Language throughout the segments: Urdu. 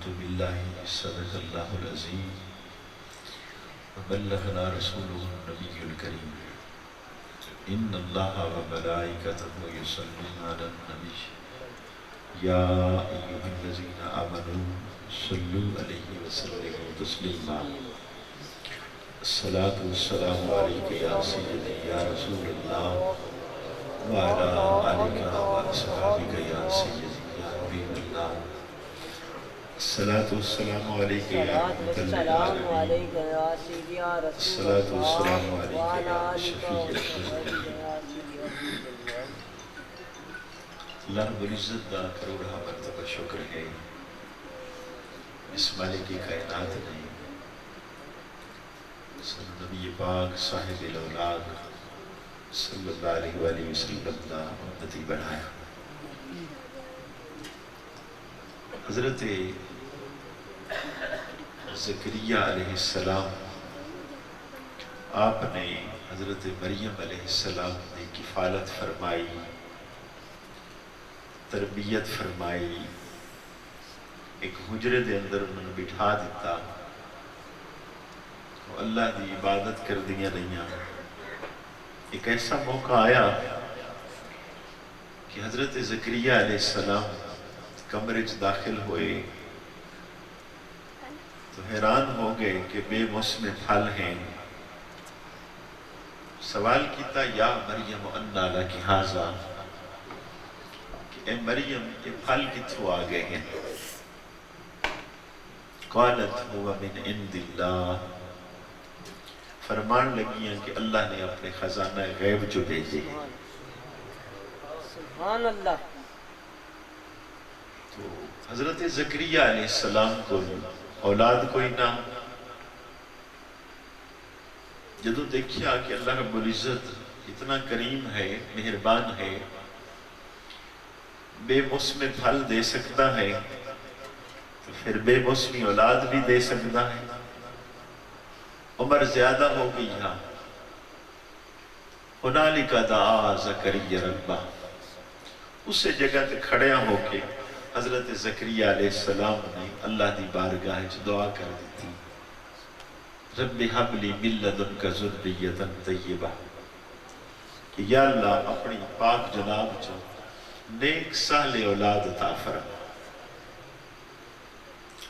أعوذ بالله صدق الله العظيم وبلغنا رسوله النبي الكريم إن الله وملائكته يصلون على النبي يا أيها الذين آمنوا صلوا عليه وسلموا تسليما الصلاة والسلام عليك يا سيدي يا رسول الله وعلى آلك وأصحابك يا سيدي يا حبيب الله الصلاة والسلام عليك يا رحمة للعالمين الصلاة والسلام عليك يا شفيع المذنبين اللہ رب العزت دا کروڑا مرتبہ شکر ہے اس مالک کائنات نے نبی پاک صاحب الاولاد صلی اللہ علیہ وآلہ وسلم دا امتی بنایا۔ حضرت زکریا علیہ السلام آپ نے حضرت مریم علیہ السلام نے کفالت فرمائی، تربیت فرمائی، ایک حجرے دے اندر انہوں نے بٹھا دیتا، اللہ دی عبادت کر دیا نہیں۔ ایک ایسا موقع آیا کہ حضرت زکریا علیہ السلام کمرے چ داخل ہوئے تو حیران ہو گئے کہ بے موسم پھل ہیں۔ سوال کیتا یا مریم انا لکی ھذا، کہ اے مریم یہ پھل کتھوں آ گئے ہیں؟ قالت هو من عند اللہ، فرمان لگی ہیں کہ اللہ نے اپنے خزانہ غیب جو بھیجے ہیں۔ سبحان اللہ۔ تو حضرت زکریا علیہ السلام کو اولاد کوئی نہ، جدو دیکھیا کہ اللہ رب العزت اتنا کریم ہے، مہربان ہے، بے موسم پھل دے سکتا ہے تو پھر بے موسمی اولاد بھی دے سکتا ہے۔ عمر زیادہ ہو گئی ہے، ہنالک دعا زکریا ربہ، اس سے جگہ تے کھڑے ہو کے حضرت زکریا علیہ السلام نے اللہ دی بارگاہ چ دعا کر دیتی، رب ہب لی من لدنک ذریۃ طیبہ، کہ یا اللہ اپنی پاک جناب چ نیک صالح اولاد عطا فرما۔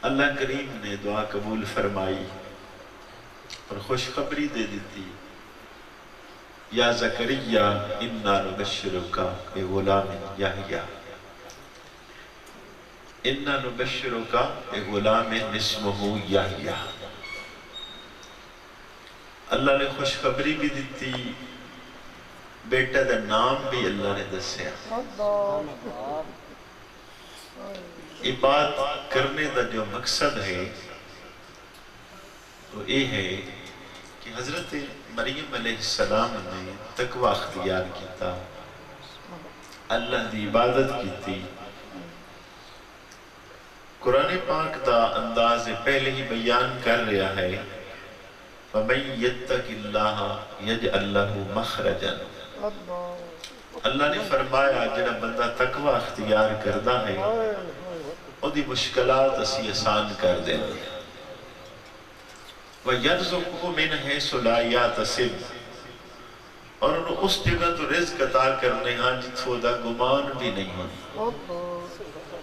اللہ کریم نے دعا قبول فرمائی اور خوشخبری دے دیتی، یا زکریا انا نبشرک بغلام یحییٰ، انا نبشرک بغلام اسمہ یحییٰ۔ اللہ نے خوشخبری بھی دیتی، بیٹا دا نام بھی اللہ نے دسیا۔ یہ بات کرنے دا جو مقصد ہے تو یہ ہے کہ حضرت مریم علیہ السلام نے تقوی اختیار کیتا، اللہ دی عبادت کیتی۔ قرآن پاک دا انداز پہلے ہی بیان کر رہا ہے، فَمَن يَتَّقِ اللَّهَ يَجْعَلْ لَهُ مَخْرَجًا۔ اللہ نے فرمایا جڑا بندہ تقوی اختیار کردا ہے او دی مشکلات اسی آسان کر دیں گے۔ وَيَرْزُقْهُ مِنْ حَيْثُ لَا يَحْتَسِبُ، اور انہوں اس جگہ تو رزق عطا کرنے ہاں جتھوں دا گمان بھی نہیں ہوتا۔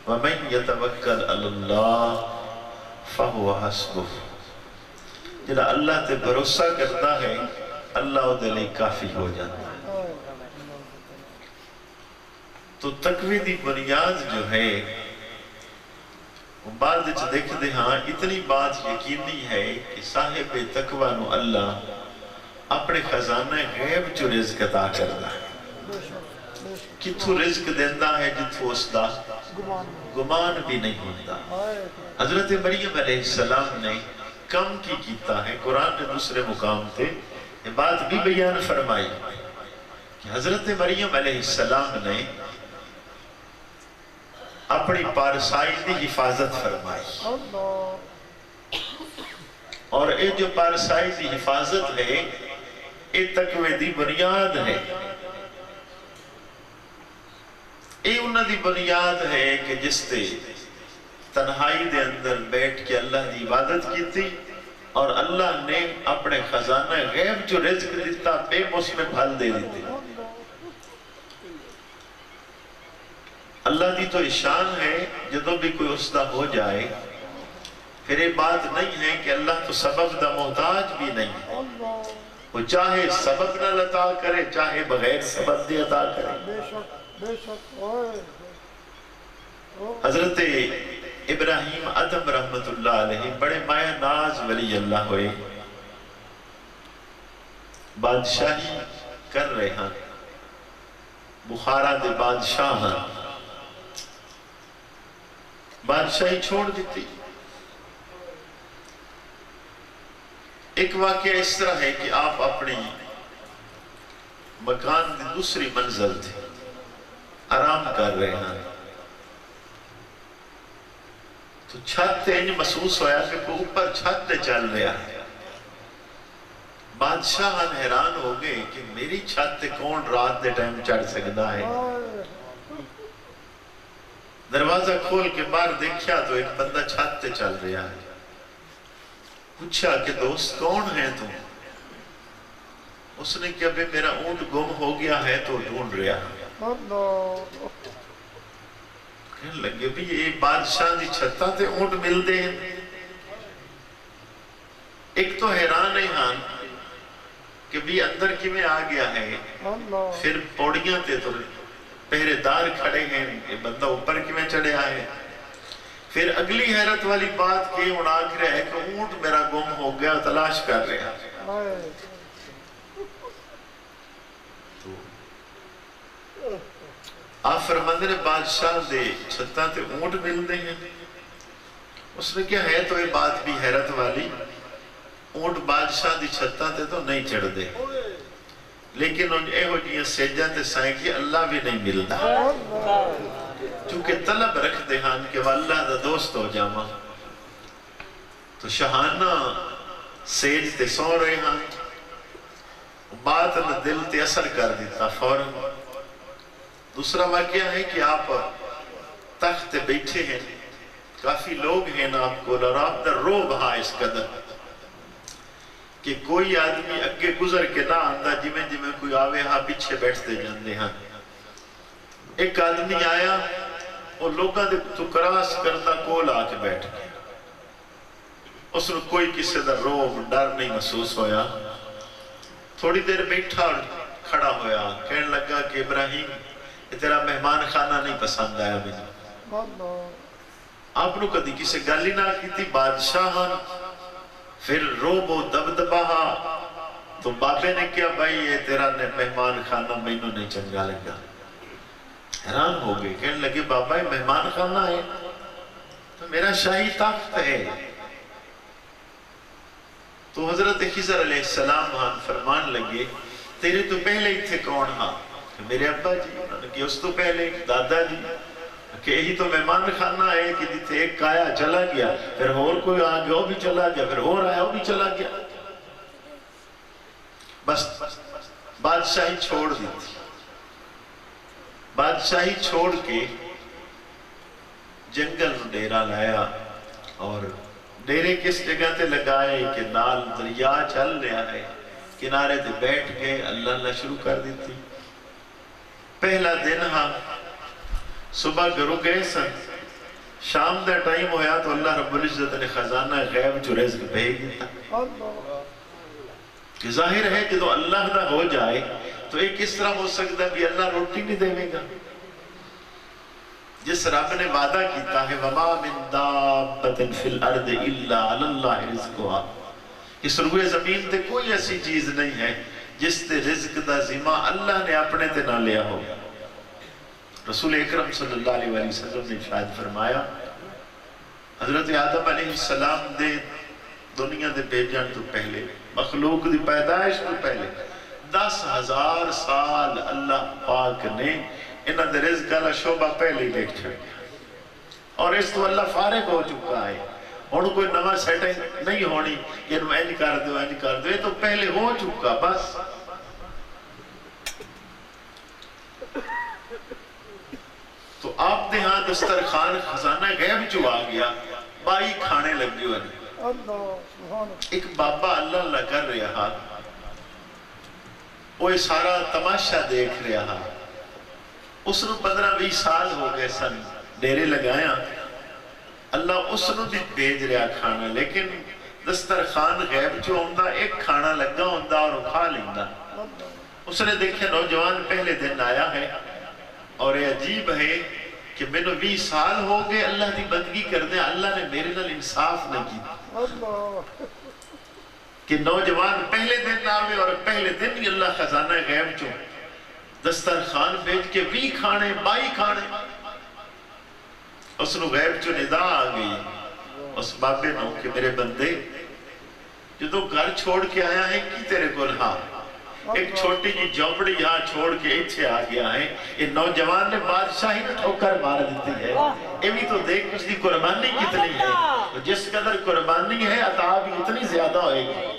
وَمَن يَتَوَكَّلْ عَلَى اللَّهِ فَهُوَ حَسْبُهُ، جڑا اللہ تے بھروسہ کرتا ہے اللہ دے لئے کافی ہو جاتا ہے۔ تو تقوی دی بنیاد جو ہے بعد وچ دیکھ دے ہاں اتنی بات یقینی ہے کہ صاحب تقوی نو اللہ اپنے خزانہ غیب جو رزق عطا کرتا ہے۔ کتھوں رزق دیندہ ہے جتھوں اس دا گمان بھی نہیں ہوتا۔ حضرت مریم علیہ السلام نے کم کی کیتا ہے، قرآن نے دوسرے مقام تے یہ بات بھی بیان فرمائی کہ حضرت مریم علیہ السلام نے اپنی پارسائی دی حفاظت فرمائی، اور یہ جو پارسائی دی حفاظت ہے یہ تقوی دی بنیاد ہے۔ یہ انہاں دی بنیاد ہے کہ جس تے تنہائی دے اندر بیٹھ کے اللہ دی عبادت کی تھی اور اللہ نے اپنے خزانہ غیب جو رزق دیتا بے موسم پھل دے دیتے. اللہ دی تو شان ہے جدو بھی کوئی اسدہ ہو جائے پھر یہ بات نہیں ہے کہ اللہ تو سبب دا محتاج بھی نہیں ہے. وہ چاہے سبب نہ عطا کرے چاہے بغیر سبب دے عطا کرے. حضرت ابراہیم ادم رحمت اللہ علیہ بڑے مایا ناز ولی اللہ ہوئے. بادشاہی کر رہے ہیں بخارا دے بادشاہ ہیں. بادشاہی چھوڑ دیتی. ایک واقعہ اس طرح ہے کہ آپ اپنی مکان دی دوسری منزل تھی آرام کر رہے ہیں تو چھت تے انج محسوس ہویا کہ کوئی اوپر چھت تے چل رہا ہے. بادشاہ حیران ہو گئے کہ میری چھت تے کون رات دے ٹائم چڑھ سکتا ہے. دروازہ کھول کے باہر دیکھا تو ایک بندہ چھت تے چل رہا ہے. پوچھا کہ دوست کون ہے تم؟ اس نے کہا بے میرا اونٹ گم ہو گیا ہے تو ڈھونڈ رہا ہے. کہنے لگے بھی یہ بادشاہ دی چھتا تے اونٹ مل دے. ایک تو حیران ہے ہاں کہ بھی اندر کی میں آ گیا ہے. پھر پوڑیاں تے تو پہرے دار کھڑے ہیں یہ بندہ اوپر کی میں چڑھے آئے. پھر اگلی حیرت والی بات کہ اڑا کے رہے کہ اونٹ میرا گم ہو گیا تلاش کر رہے ہیں. آپ فرماندے نے بادشاہ دے چھتاں تے اونٹ مل دے ہیں. اس نے کیا ہے تو یہ بات بھی حیرت والی اونٹ بادشاہ دی چھتاں تے تو نہیں چڑھ دے لیکن ان اے ہو جیاں سیجاں تے سائیں کی اللہ بھی نہیں ملتا چونکہ طلب رکھ دے ہاں کہ وہ اللہ دا دوست ہو جاما. تو شہانہ سیج تے سو رہے ہاں بات نہ دل تے اثر کر دیتا فوراً. دوسرا واقعہ ہے کہ آپ تخت تے بیٹھے ہیں کافی لوگ ہیں نا آپ کو اور آپ در رو بہا اس قدر کہ کوئی آدمی اگے گزر کے نہ آندہ جمیں جمیں کوئی آوے ہاں پیچھے بیٹھتے جاندے ہاں. ایک آدمی آیا اور لوگاں دے تو کراس کرتا کول آ کے بیٹھ گیا. اس نے کوئی کسی دا روب ڈر نہیں محسوس ہویا. تھوڑی دیر بیٹھا اور کھڑا ہویا کہنے لگا کہ ابراہیم تیرا مہمان خانہ نہیں پسند آیا مجھے. آپ نے کدی کسی گالی نہ کی تھی بادشاہ پھر روب و دبدبہ تو بابے نے کیا بھائی یہ تیرا مہمان خانہ میں انہوں نے چنگا لگا. حیران ہو گئے کہنے لگے بابا یہ مہمان خانہ ہے تو میرا شاہی تخت ہے. تو حضرت خضر علیہ السلام فرمان لگے تیرے تو پہلے ہی تھے کون ہاں کہ میرے ابا جی. انہوں نے کہا اس تو پہلے دادا جی کہ یہی تو مہمان خانہ ہے کہ جیتے ایک آیا چلا گیا پھر اور کوئی آ گیا وہ بھی چلا گیا پھر اور آیا وہ بھی چلا گیا. بس بادشاہی چھوڑ دی تھی. بادشاہی چھوڑ کے جنگل ڈیرا لایا اور ڈیرے کس جگہ تے لگائے کہ نال دریا چل رہا ہے کنارے تے بیٹھ گئے اللہ اللہ شروع کر دیتی. پہلا دن ہاں صبح گھروں گئے سن شام دا ٹائم ہویا تو اللہ رب العزت نے خزانہ غیب جو رزق بھیج دیتا. کہ ظاہر ہے کہ تو اللہ دا ہو جائے تو ایک اس طرح ہو سکتا ہے بھی اللہ روٹی نہیں دے گا. جس رب نے وعدہ کیتا ہے وَمَا مِن دَابَّةٍ فِي الْأَرْضِ إِلَّا عَلَى اللَّهِ رِزْقُهَا. اس روئے زمین تے کوئی ایسی چیز نہیں ہے جس تے رزق دا ذمہ اللہ نے اپنے تے نہ لیا ہو. رسول اکرم صلی اللہ علیہ وسلم نے شاید فرمایا حضرت آدم علیہ السلام دے دنیا دے بھیجن تو پہلے مخلوق دی پیدائش تو پہلے 10,000 سال اللہ پاک نے انہاں دے رزق والا شعبہ پہلے ہی لکھ چھوڑا اور اس تو اللہ فارغ ہو چکا ہے. اور کوئی نواں سیٹنگ نہیں ہونی کہ انہوں اینج کر دو یہ تو پہلے ہو چکا. بس تو آپ دے ہاں دسترخوان خزانہ غیب جو آ گیا بائی کھانے لگ گئے ایک بابا اللہ اللہ کر رہا وہ سارا تماشا دیکھ رہا اس نے 15-20 سال ہو گئے سن ڈیرے لگایا اللہ اس نے بھی بھیج رہا کھانا لیکن دسترخوان غیب جو ہوندہ ایک کھانا لگا ہوندہ اور کھا لیندہ اس نے دیکھا نوجوان پہلے دن آیا ہے اور یہ عجیب ہے کہ میں نے 20 سال ہو گئے اللہ دی بندگی کر دیں اللہ نے میرے نال انصاف نہ کی کہ نوجوان پہلے دن آوے اور پہلے دن ہی اللہ خزانہ غیب جو دسترخوان بھیج کے 20 کھانے 22 کھانے اس نے غیب جو ندا آ گئی اس بابے نو کہ میرے بندے جو تو گھر چھوڑ کے آیا ہے کی تیرے کو ہاں ایک چھوٹی جی جھونپڑی یہاں چھوڑ کے ایچھے آ گیا ہے یہ نوجوان نے بادشاہی نے ٹھوکر مار دیتی ہے یہ بھی تو دیکھ اس دی قربانی کتنی ہے جس قدر قربانی ہے عطا بھی اتنی زیادہ ہوئے گی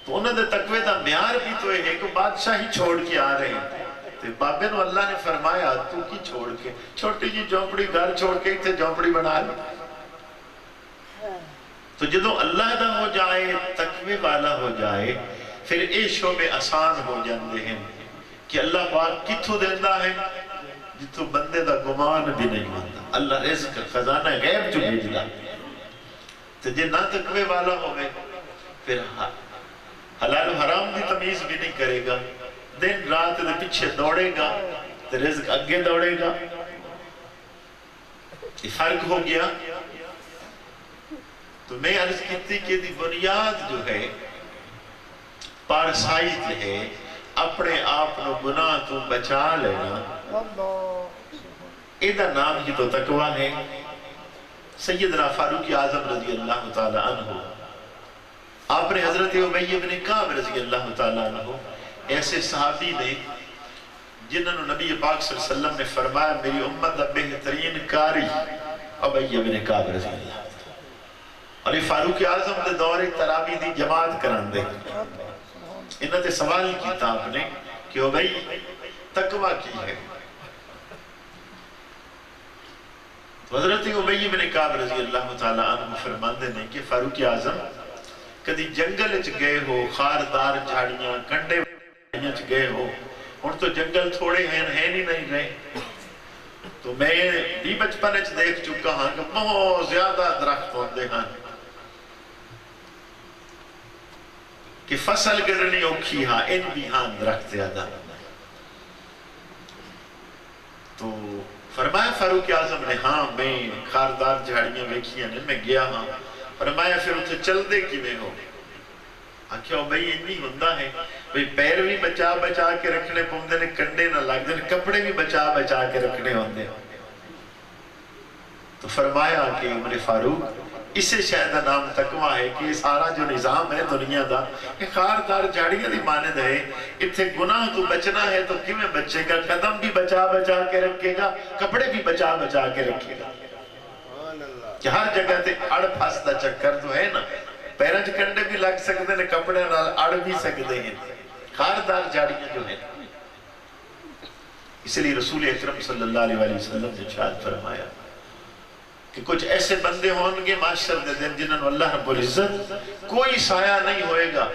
تو انہوں نے تقوی دا معیار بھی تو ہے کہ بادشاہی چھوڑ کے آ رہے ہیں تو بابے نو اللہ نے فرمایا تو کی چھوڑ کے چھوٹی جی جھونپڑی گھر چھوڑ کے ایتھے جھونپڑی بنا لی تو جدو اللہ دا ہو جائے تقوی والا ہو جائے پھر اے شعبے آسان ہو جاندے ہیں کہ اللہ پاک کتھو دیندہ ہے جتھو بندے دا گمان بھی نہیں ہوتا اللہ رزق خزانہ غیب جو بھیجدا تو جے نہ تقوی والا ہوئے پھر حلال و حرام دی تمیز بھی نہیں کرے گا دن رات دے پیچھے دوڑے گا تو رزق اگے دوڑے گا یہ فرق ہو گیا تو میں عرض کیتی کہ دی بنیاد جو ہے پارسائیت ہے اپنے آپ نو گناہ تو بچا لینا ایدہ نام ہی تو تقوی ہے سیدنا فاروق اعظم رضی اللہ تعالیٰ عنہ آپ نے حضرت ابی بن کعب رضی اللہ تعالیٰ عنہ ایسے صحابی نے جنہوں نے نبی پاک صلی اللہ علیہ وسلم نے فرمایا میری امت دا بہترین کاری ابی بن کعب رضی اللہ اور یہ فاروق اعظم دے دور تراویح دی جماعت کرن دے انہوں نے سوال کیتا آپ نے کہ وہ بھئی تقوی کی ہے تو حضرت ابی بن کعب رضی اللہ تعالیٰ عنہ فرماندے نے کہ فاروق اعظم کدی جنگل چ گئے ہو خاردار جھاڑیاں کنڈے چ گئے ہو اور تو جنگل تھوڑے ہیں ہی نہیں رہے تو میں بھی بچپن چ دیکھ چکا ہاں کہ بہت زیادہ درخت ہوندے ہیں کہ فصل گرنی اوکھی ہاں ان بھی ہاں درخت زیادہ تو فرمایا فاروق اعظم نے ہاں میں خاردار جھاڑیاں ویکھیاں نے میں گیا ہاں فرمایا پھر اسے چل دے کی میں ہو آکھیا بھئی اتنی ہوندہ ہے بھئی پیر بھی بچا بچا کے رکھنے پوندے نے کنڈے نہ لگ دے کپڑے بھی بچا بچا کے رکھنے ہوندے تو فرمایا کہ عمر فاروق اسے شاید نام تقوی ہے کہ سارا جو نظام ہے دنیا دا یہ خاردار جھاڑیاں دی مانند ہے اتھے گناہ تو بچنا ہے تو کیوں میں بچے گا قدم بھی بچا بچا کے رکھے گا کپڑے بھی بچا بچا کے رکھے گا کہ ہر جگہ تے اڑ پھاستا چکر تو ہے نا پیرنج کنڈے بھی لگ سکتے ہیں کپڑے نال اڑ بھی سکتے ہیں خاردار جھاڑیاں جو ہیں اس لیے رسول اکرم صلی اللہ علیہ وسلم نے ارشاد فرمایا کہ کچھ ایسے بندے ہوں گے معاشر دے دن جنہوں نے اللہ رب العزت کوئی سایہ نہیں ہوئے گا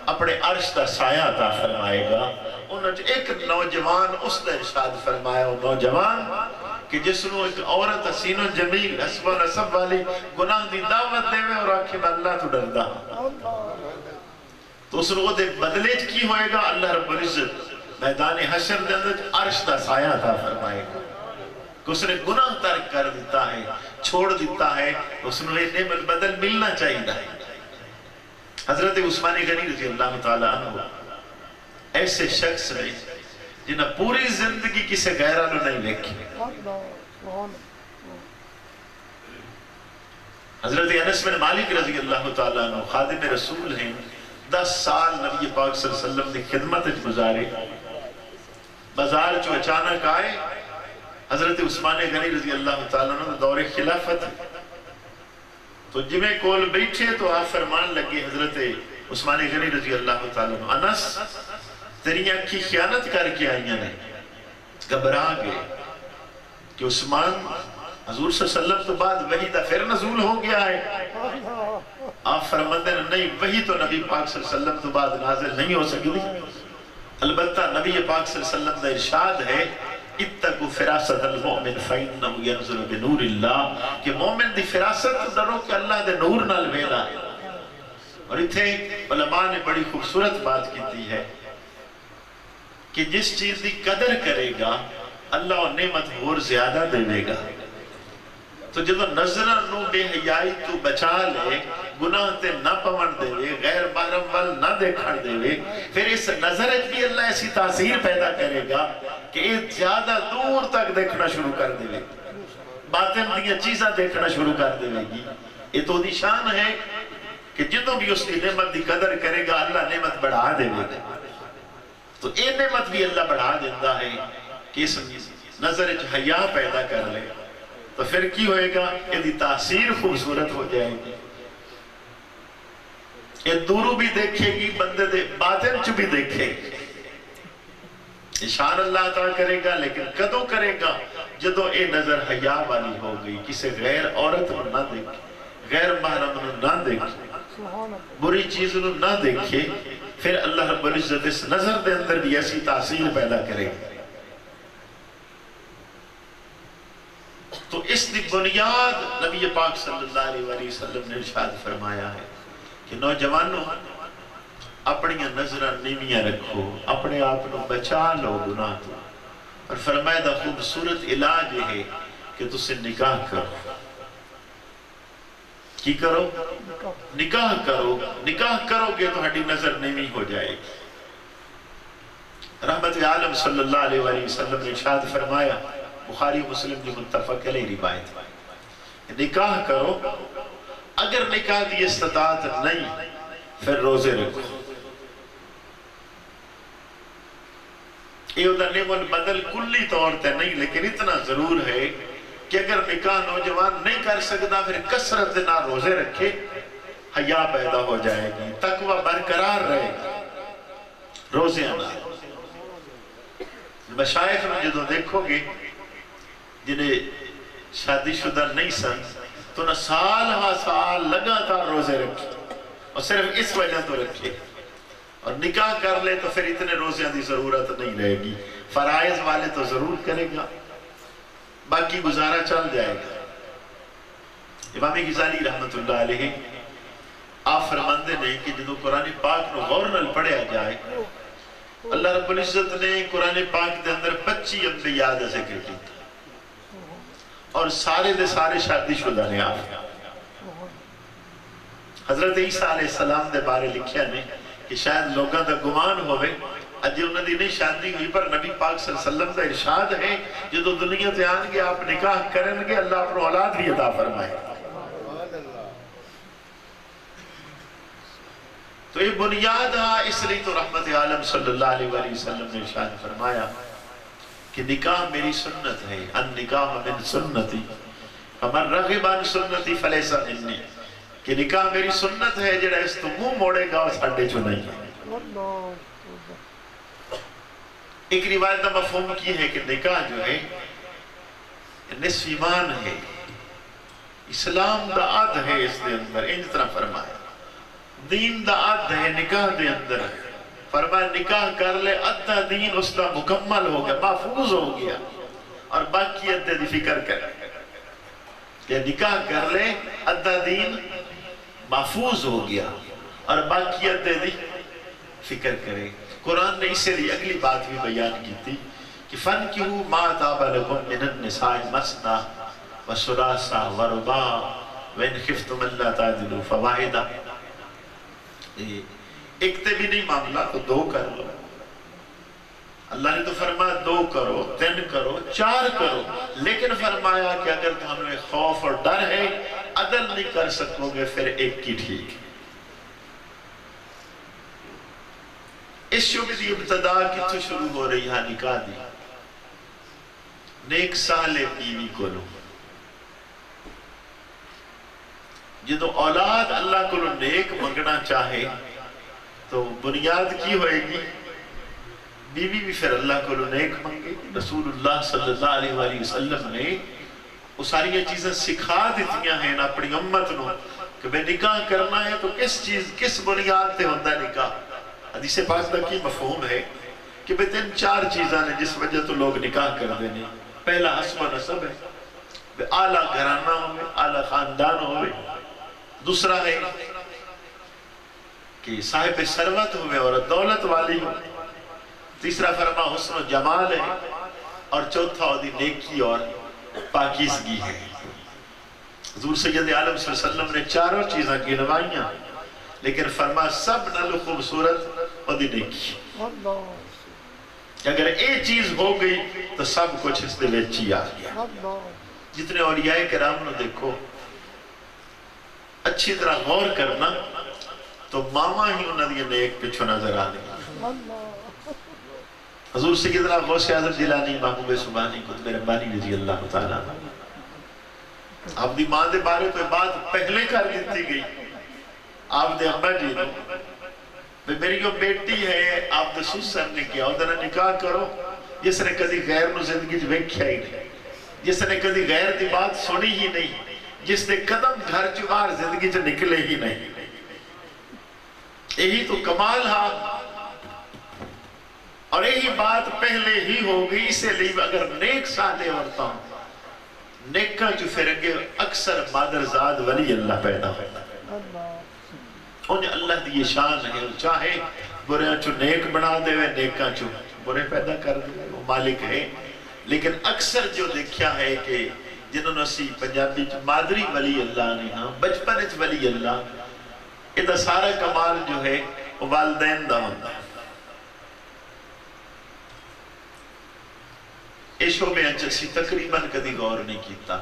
اپنے عرش دا سایہ عطا فرمائے گا انہوں نے ایک نوجوان اس نے ارشاد فرمایا وہ نوجوان کہ جس نے ایک عورت حسین و جمیل حسب و نسب والی گناہ دی دعوت دے میں اور آنکھیں میں اللہ تو ڈردا تو اس نے وہ دے بدلے کی ہوئے گا اللہ رب العزت میدان حشر دے اندر عرش دا سایہ عطا فرمائے گا کہ اس نے گناہ ترک کر دیتا ہے چھوڑ دیتا ہے اس نے نعمت بدل ملنا چاہیے حضرت عثمان غنی رضی اللہ تعالیٰ عنہ ایسے شخص نے جنہیں پوری زندگی کسی غیرہ نو نہیں دیکھی حضرت انس بن مالک رضی اللہ تعالیٰ عنہ خادم رسول ہیں 10 سال نبی پاک صلی اللہ علیہ وسلم نے خدمت گزارے بازار جو اچانک آئے حضرت عثمان غنی رضی اللہ تعالیٰ عنہ دور خلافت تو جمیں کول بیٹھے تو آپ فرمان لگے حضرت عثمان غنی رضی اللہ تعالیٰ عنہ انس تیری آنکھی خیانت کر کے آئیاں نے گھبرا گئے کہ عثمان حضور صلی اللہ علیہ وسلم تو بعد وحی دا پھر نزول ہو گیا ہے. آپ فرماتے ہیں نہیں، وحی تو نبی پاک صلی اللہ علیہ وسلم تو بعد نازل نہیں ہو سکتی. البتہ نبی پاک صلی اللہ علیہ وسلم دا ارشاد ہے اتقوا فراست المؤمن فإنه ينظر بنور اللہ، کہ مومن دی فراست ڈرو کہ اللہ دے نور نال ویلا ہے. اور اتھے علماء نے بڑی خوبصورت بات کی ہے کہ جس چیز دی قدر کرے گا اللہ اور نعمت اور زیادہ دے گا. تو جدو نظرہ نو بے حیائی تو بچا لے، گناہ تے نہ پون دے، غیر محرم وال نہ دیکھن دے، پھر اس نظرت بھی اللہ ایسی تاثیر پیدا کرے گا کہ یہ زیادہ دور تک دیکھنا شروع کر دے، باطن دیا چیزاں دیکھنا شروع کر دے گی. یہ تو دی شان ہے کہ جدو بھی اس کی نعمت دی قدر کرے گا اللہ نعمت بڑھا دے گا. تو یہ نعمت بھی اللہ بڑھا دیتا ہے کہ اس نظر حیا پیدا کر لے. تو پھر کی ہوئے گا؟ یہ تاثیر خوبصورت ہو جائے گی. یہ دورو بھی دیکھے گی، بندے دے باطن چ بھی دیکھے گی. اشار اللہ عطا کرے گا، لیکن کدوں کرے گا؟ جدو اے نظر حیا والی ہو گئی، کسی غیر عورت نہ دیکھے، غیر محرم نہ دیکھے، بری چیز نہ دیکھے، پھر اللہ رب العزت اس نظر دے اندر بھی ایسی تاثیر پیدا کرے گا. تو اس دی بنیاد نبی پاک صلی اللہ علیہ وسلم نے ارشاد فرمایا ہے کہ نوجوانوں اپنی نظرہ نیمیاں رکھو، اپنے آپ کو بچا لو گناہ تو. اور فرمایا دا خوبصورت علاج ہے کہ تسے نکاح کرو. کی کرو؟ نکاح کرو. نکاح کرو گے تو ہڈی نظر نیمی ہو جائے گی. رحمت عالم صلی اللہ علیہ وسلم نے ارشاد فرمایا، بخاری مسلم کی متفق علیہ روایت، نکاح کرو، اگر نکاح دی استطاعت نہیں پھر روزے رکھو. یہ ادھر نعمت بدل کلی طور تے نہیں، لیکن اتنا ضرور ہے کہ اگر نکاح نوجوان نہیں کر سکتا پھر کثرت نہ روزے رکھے، حیا پیدا ہو جائے گی، تقوی برقرار رہے گا. روزے نہ مشائخ میں جدو دیکھو گے جنہیں شادی شدہ نہیں سن تو نہ سال ہاں سال لگاتار روزے رکھے، اور صرف اس وجہ تو رکھے. اور نکاح کر لے تو پھر اتنے روزیاں دی ضرورت نہیں رہے گی. فرائض والے تو ضرور کرے گا، باقی گزارا چل جائے گا. امام غزالی رحمت اللہ علیہ آپ فرماندے نہیں کہ جدو قرآن پاک نو غور نال پڑھیا جائے، اللہ رب العزت نے قرآن پاک دے اندر 25 انبیاء دا ذکر کی اور سارے دے سارے شادی شدہ نے. آپ حضرت عیسیٰ علیہ السلام دے بارے لکھیا نے کہ شاید لوگاں دا گمان ہوئے اجے انہوں دی نہیں شادی ہوئی، پر نبی پاک صلی اللہ علیہ وسلم دا ارشاد ہے جدو دنیا تے آن گے آپ نکاح کرن گے اللہ اپنو اولاد بھی عطا فرمائے. تو یہ بنیاد ہے. اس لیے تو رحمت عالم صلی اللہ علیہ وسلم نے ارشاد فرمایا کہ نکاح میری سنت ہے، النکاح من سنتی فمن رغب عن سنتی فلیس منی، کہ نکاح میری سنت ہے، جڑا اس تو منہ موڑے گا اور ساڈے چوں نہیں ہے. ایک روایت کا مفہوم کی ہے کہ نکاح جو ہے نصف ایمان ہے، اسلام دا عد ہے. اس دے اندر انج طرح فرمایا دین دا عد ہے نکاح دے اندر. فرمایا نکاح کر لے ادھا دین اس دا مکمل ہو گیا، محفوظ ہو گیا، اور باقی ادھے دی فکر کر. کہ نکاح کر لے ادھا دین محفوظ ہو گیا اور باقی ادھے دی فکر کرے. قرآن نے اسے لیے اگلی بات بھی بیان کی تھی کہ فَانْكِحُوا مَا طَابَ لَكُم مِّنَ النِّسَاءِ مَثْنَىٰ وَثُلَاثَ وَرُبَاعَ وَإِنْ خِفْتُمْ أَلَّا تَعْدِلُوا فَوَاحِدَةً. ایک تے بھی نہیں معاملہ تو 2 کر لو. اللہ نے تو فرمایا 2 کرو، 3 کرو، 4 کرو، لیکن فرمایا کہ اگر تمہیں خوف اور ڈر ہے عدل نہیں کر سکو گے پھر ایک کی ٹھیک. اس شعبے دی ابتدا کتھوں شروع ہو رہی ہے؟ نکاح دی. نیک صالح بیوی کو لو. جدو اولاد اللہ کو نیک منگنا چاہے تو بنیاد کی ہوئے گی؟ بیوی بھی پھر اللہ کو نیک منگے. رسول اللہ صلی اللہ علیہ وآلہ وسلم نے وہ ساری چیزیں سکھا دیتیاں ہیں اپنی امت نو کہ بے نکاح کرنا ہے تو کس بنیاد تے ہوتا ہے نکاح. حدیث پاک دا کی مفہوم ہے کہ بے 3-4 چیزاں نے جس وجہ تو لوگ نکاح کر دینے. پہلا حسب و نسب ہے، بے اعلیٰ گھرانہ ہوئے، اعلیٰ خاندان ہوئے. دوسرا ہے کہ صاحب ثروت ہوئے اور دولت والی ہو. تیسرا فرما حسن و جمال ہے، اور چوتھا دی نیکی اور پاکیزگی ہے. حضور سید عالم صلی اللہ علیہ وسلم نے چاروں چیزاں گنوائیاں، لیکن فرما سب نال خوبصورت اور دی نیکی. اگر ایک چیز ہو گئی تو سب کچھ اس دے وچ آ گیا. جتنے اولیاء کرام نو دیکھو، اچھی طرح غور کرنا تو ماما ہی انہوں نے نیک پچھو نظر آ گئی. حضور سیدنا غوث اعظم جیلانی محبوب سبحانی قطب ربانی رضی اللہ تعالیٰ آپ دی ماں دے بارے تو بات پہلے کر دیتی گئی. آپ دے ابا جی میری جو بیٹی ہے آپ دے سسر نے کیا ادھر نکاح کرو جس نے کدی غیر نو زندگی جو ویکھیا ہی نہیں، جس نے کدی غیر دی بات سنی ہی نہیں، جس نے قدم گھر چوار زندگی جو نکلے ہی نہیں. یہی تو کمال ہاں، اور یہی بات پہلے ہی ہو گئی. اسے لیے اگر نیک سادے عورتاں نیکاں جو پھر اگے اکثر مادرزاد ولی اللہ پیدا ہوتا ہے. انہیں اللہ دی یہ شان ہے، چاہے برے چو نیک بنا دے وے، نیکاں چو برے پیدا کر دے، وہ مالک ہے. لیکن اکثر جو دیکھیا ہے کہ جنہوں نے اسی پنجابی مادری ولی اللہ نے ہاں بچپن ولی اللہ، یہ سارا کمال جو ہے وہ والدین دا ہوتا ہے. اس شعبے انچ اسی تقریباً کدی غور نہیں کیتا،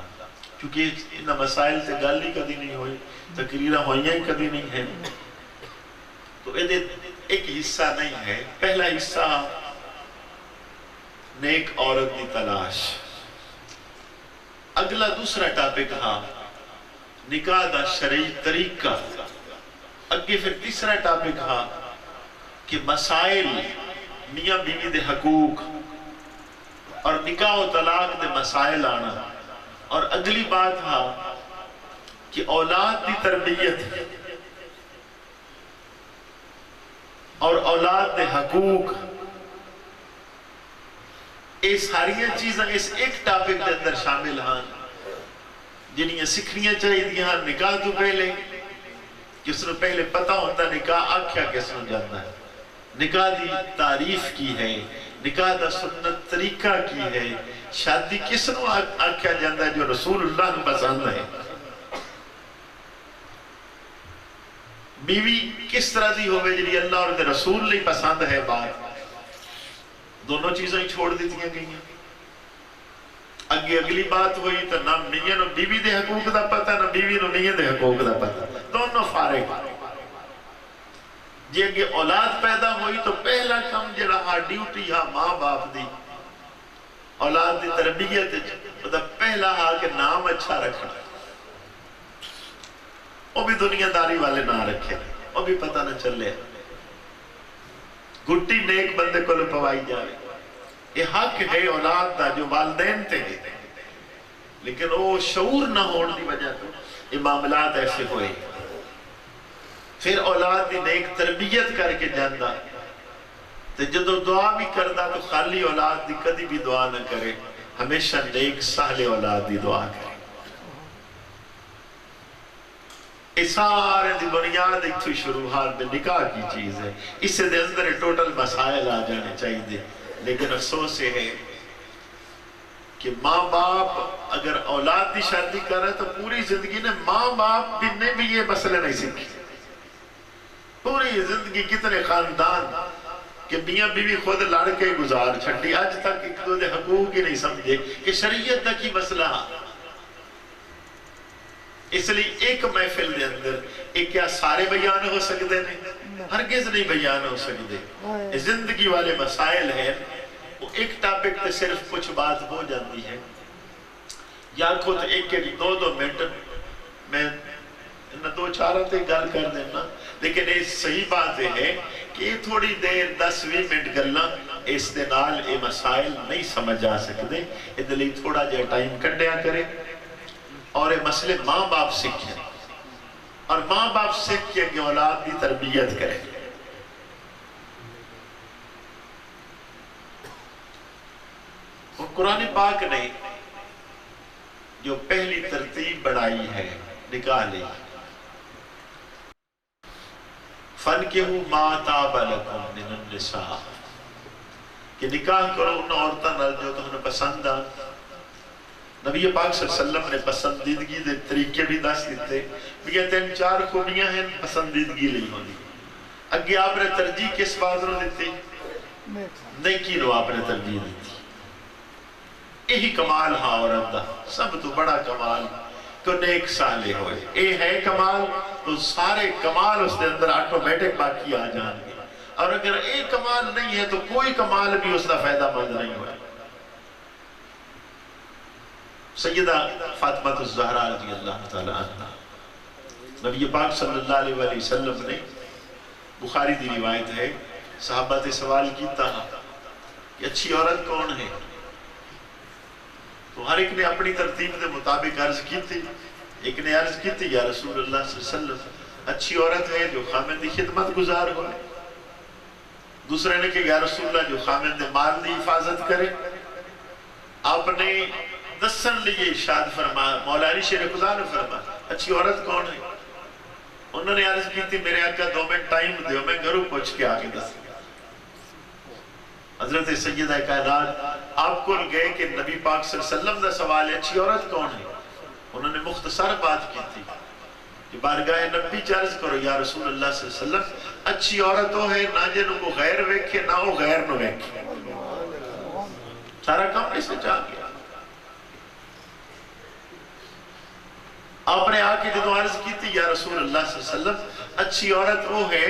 کیونکہ انہاں مسائل سے گل ہی کدی نہیں ہوئی، تقریرہ ہوئیاں ہی کدی نہیں ہے. تو ایک حصہ نہیں ہے. پہلا حصہ نیک عورت کی تلاش. اگلا دوسرا ٹاپک ہاں نکاح دا شرعی طریقہ. اگے پھر تیسرا ٹاپک ہاں کہ مسائل میاں بیوی دے حقوق اور نکاح و طلاق دے مسائل آنا. اور اگلی بات ہاں کہ اولاد دی تربیت اور اولاد دے حقوق، یہ ساری چیزیں اس ایک ٹاپک دے اندر شامل ہیں جنہیں سکھنیاں چاہیے ہاں نکاح تو پہلے. کس نے پہلے پتا ہوتا نکاح آکھیا کس نے جانا ہے، نکاح دی تعریف کی ہے، نکاح دا سنت طریقہ کی ہے، شادی کس نے آکھیا جانا ہے جو رسول اللہ نے پسند ہے، بیوی کس طرح دی ہوئے جنہی اللہ اور دے رسول نہیں پسند ہے. بات دونوں چیزیں چھوڑ دیتی گئی ہیں. اگے اگلی بات ہوئی تو نہ میاں نو بیوی دے حقوق دا پتہ، نہ بیوی نو میاں دے حقوق دا پتہ، دونوں فارغ. جی اگے اولاد پیدا ہوئی تو پہلا کم جڑا ہاں ڈیوٹی ہاں ماں باپ دی اولاد دی تربیت پہلا ہاں کہ نام اچھا رکھنا. وہ بھی دنیا داری والے نہ رکھے، وہ بھی پتہ نہ چلے، گھٹی نیک بندے کو پوائی جائے. یہ حق ہے اولاد دا جو والدین تے ہے، لیکن وہ شعور نہ ہونے دی وجہ تو یہ معاملات ایسے ہوئے. پھر اولاد دی نیک تربیت کر کے جاندہ تو جدو دعا بھی کردہ تو خالی اولاد دی کدی بھی دعا نہ کرے، ہمیشہ نیک سہل اولاد دی دعا کرے. اس سارے دی بنیاد ایک تو شروعات میں نکاح کی چیز ہے. اس سے دے اندر ٹوٹل مسائل آ جانے چاہیے. لیکن افسوس یہ ہے کہ ماں باپ اگر اولاد دی شادی کر رہے تو پوری زندگی نے ماں باپ نے بھی یہ مسئلے نہیں سیکھی. پوری زندگی کتنے خاندان کہ میاں بیوی خود لڑ کے گزار چھٹی، آج تک ایک دو دے حقوق ہی نہیں سمجھے کہ شریعت تک ہی مسئلہ. اس لئے ایک محفل دے اندر ایک کیا سارے بیان ہو سکتے ہیں؟ ہرگز نہیں بیان ہو سکتے. زندگی والے مسائل ہیں، وہ ایک ٹاپک تے صرف کچھ بات ہو جاتی ہے. یا خود ایک کے دو منٹ میں دو چارہ تے گل کر دینا. لیکن یہ صحیح بات ہے کہ کہ یہ تھوڑی دیر 10-20 منٹ گلنا اس دے نال یہ مسائل نہیں سمجھ آ سکتے، اس لیے تھوڑا جہا ٹائم کڈیا کرے اور یہ مسئلے ماں باپ سیکھیں اور ماں باپ سیکھ کے کہ اولاد کی تربیت کریں۔ اور قرآن پاک نے جو پہلی ترتیب بڑھائی ہے نکاح لی، فَنْكِحُوا مَا طَابَ لَكُم مِّنَ النِّسَاءِ، کہ نکاح کرو ان عورتوں نال جو تمہیں پسند آ۔ نبی پاک صلی اللہ علیہ وسلم نے پسندیدگی دے طریقے بھی دس دیتے بھی یہ 3-4 خوبیاں ہیں پسندیدگی نہیں ہوتی۔ اگے آپ نے ترجیح کس بات رو دیتی؟ نیکی نو آپ نے ترجیح دیتی۔ یہی کمال ہاں عورت دا سب تو بڑا کمال کہ نیک صالح ہوئے، اے ہے کمال تو سارے کمال اس دے اندر آٹومیٹک باقی آ جان گے، اور اگر اے کمال نہیں ہے تو کوئی کمال بھی اس دا فائدہ مند نہیں ہوئے۔ سیدہ فاطمہ الزہرا رضی اللہ تعالیٰ عنہ، نبی پاک صلی اللہ علیہ وآلہ وسلم نے، بخاری دی روایت ہے، صحابہ سے سوال کیتا کہ اچھی عورت کون ہے؟ تو ہر ایک نے اپنی ترتیب دے مطابق عرض کی تھی۔ ایک نے عرض کی تھی یا رسول اللہ صلی اللہ علیہ وسلم اچھی عورت ہے جو خامن دی خدمت گزار ہوئے۔ دوسرے نے کہ یا رسول اللہ جو خامن دے مال دی حفاظت کرے۔ آپ نے دسن لیے ارشاد فرما، مولا علی شیر خدا نے فرما اچھی عورت کون ہے؟ انہوں نے عرض کی تھی میرے آقا 2 منٹ ٹائم دیو میں گھروں پہنچ کے آگے دس۔ حضرت سیدہ کائنات آپ کو گئے کہ نبی پاک صلی اللہ علیہ وسلم دا سوال ہے اچھی عورت کون ہے؟ انہوں نے مختصر بات کی تھی کہ بارگاہ نبی چارج کرو یا رسول اللہ صلی اللہ علیہ وسلم اچھی عورت وہ ہے نہ جنہوں کو غیر ویکھے نہ وہ غیر نہ ویکھے، سارا کام اسے چاہ گیا۔ آپ نے آ کے جدو عرض کی تھی یا رسول اللہ صلی اللہ علیہ وسلم اچھی عورت وہ ہے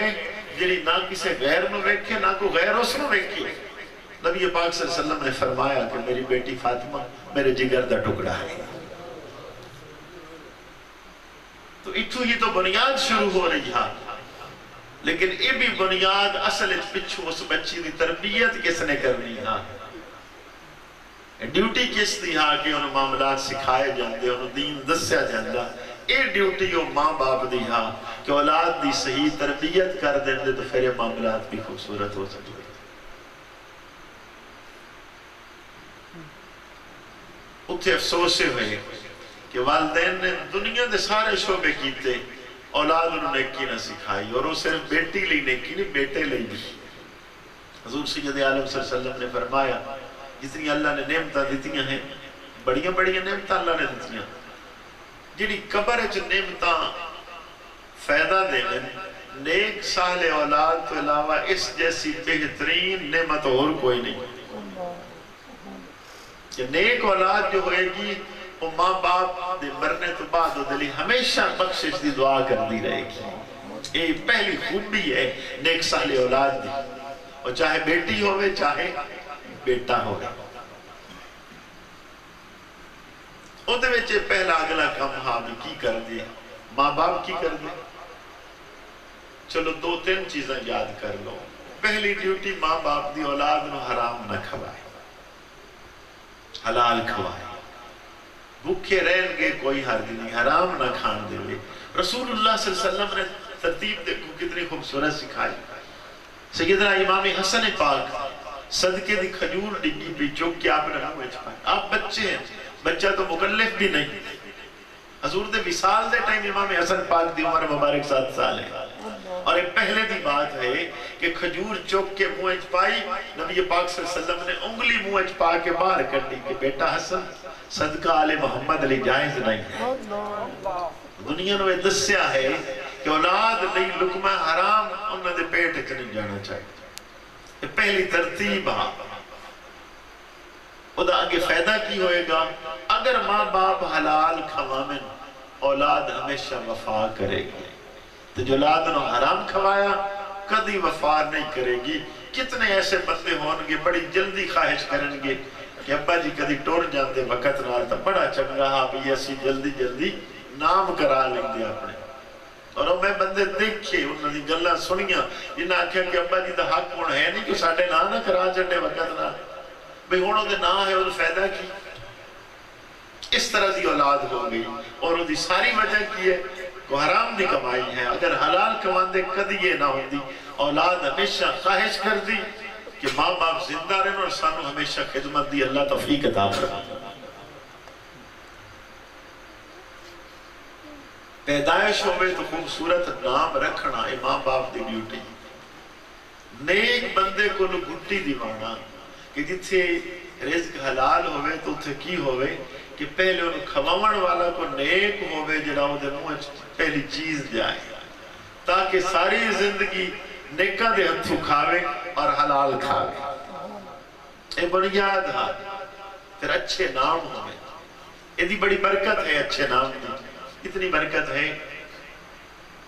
جنہی نہ کسے غیر نہ ویکھے نہ کو غیر اس نہ ویکھے۔ نبی پاک صلی اللہ علیہ وسلم نے فرمایا کہ میری بیٹی فاطمہ میرے جگر دا ٹکڑا ہے۔ تو اتھو ہی تو بنیاد شروع ہو رہی ہے، لیکن یہ بھی بنیاد اصل پچھو اس بچی دی تربیت کس نے کرنی ہے، ڈیوٹی کس دی ہاں کہ انہوں معاملات سکھائے جاندے انہوں دین دسیا جاندہ، یہ ڈیوٹی وہ ماں باپ دی ہاں کہ اولاد دی صحیح تربیت کر دیندے تو پھر معاملات بھی خوبصورت ہو سکتے۔ اتھے افسوس ہوئے کہ والدین نے دنیا دے سارے شعبے کیتے، اولاد انہوں نے نیکی نہ سکھائی، اور وہ صرف بیٹی لئی نیکی نہیں بیٹے لئی بھی۔ حضور سید عالم صلی اللہ علیہ وسلم نے فرمایا جتنی اللہ نے نعمتاں دیتیاں ہیں بڑیاں بڑیاں نعمتاں اللہ نے دیتیاں، جنہی قبر اچھ نعمتاں فائدہ دے لیں نیک صالح اولاد تو علاوہ اس جیسی بہترین نعمت اور کوئی نہیں۔ کہ نیک اولاد جو ہوئے گی وہ ماں باپ دے مرنے تو بعد وہ دلی ہمیشہ بخشش دی دعا کر دی رہے گی۔ یہ پہلی خوبی ہے نیک صالح اولاد دی، اور چاہے بیٹی ہوئے چاہے بیٹا ہوئے۔ وہ دے وچے پہلا اگلا کام ہاں بھی کی کر دے، ماں باپ کی کر دے۔ چلو 2-3 چیزیں یاد کر لو۔ پہلی ڈیوٹی ماں باپ دی اولاد نو حرام نہ کھوائے، حلال کھوائے۔ بھوکے رہن گے کوئی حرج نہیں، حرام نہ کھان دے ہوئے۔ رسول اللہ صلی اللہ علیہ وسلم نے ترتیب دیکھو کتنی خوبصورت سکھائی۔ سیدنا امام حسن پاک صدقے دی کھجور ڈگی بھی چوک کے آپ نے منہ چھپائے۔ آپ بچے ہیں، بچہ تو مکلف بھی نہیں۔ حضور دے وصال دے ٹائم امام حسن پاک دی عمر مبارک 7 سال ہے، اور ایک پہلے دی بات ہے کہ کھجور چوک کے منہ چھپائی، نبی پاک صلی اللہ علیہ وسلم نے انگلی منہ چھپا کے باہر کر دی کہ بیٹا حسن صدقہ آل محمد علی جائز نہیں ہے۔ دنیا نے دسیا ہے کہ اولاد نہیں لقمہ حرام انہوں نے پیٹ اچھ نہیں جانا چاہیے۔ یہ پہلی ترتیب ہے۔ خدا آگے فائدہ کی ہوئے گا اگر ماں باپ حلال کھوامن اولاد ہمیشہ وفا کرے گی، تو جو اولاد نے حرام کھوایا کدی وفا نہیں کرے گی۔ کتنے ایسے بندے ہونگے بڑی جلدی خواہش کریں گے کہ ابا جی کدی ٹور جاندے وقت نال تا بڑا چنگا ہاں بھی ایسی جلدی جلدی نام کرا لیں گے اپنے، اور میں میں بندے دیکھے انہوں نے گلہ سنیاں جنہیں آکھیا کہ ابا جی دا حق ہون ہے نہیں کہ ساڑھے نہ کرا چڑھے وقت نہ بھئی ہونوں دے نہ ہے اور فائدہ کی اس طرح دی اولاد ہو گئی اور وہ دی ساری وجہ کی ہے کو حرام دی کمائی ہے اگر حلال کماندے کدی یہ نہ ہوندی اولاد ہمیشہ خواہش کر دی کہ ماں باپ زندہ رہن اور سانو ہمیشہ خدمت دی اللہ توفیق عطا فرمائے پیدائش ہوئے تو خوبصورت نام رکھنا ہے ماں باپ دی ڈیوٹی نیک بندے کو لو گھٹی دیوانا کہ جتھے رزق حلال ہوئے تو اتھے کی ہوئے کہ پہلے انہوں کھواون والا کو نیک ہوئے جڑا ہو دے منہ پہلی چیز جائے تاکہ ساری زندگی نیکہ دے ہتھو کھاوے اور حلال کھاوے اے بنیاد ہاں پھر اچھے نام ہوئے یہ بڑی برکت ہے اچھے نام دی اتنی برکت ہے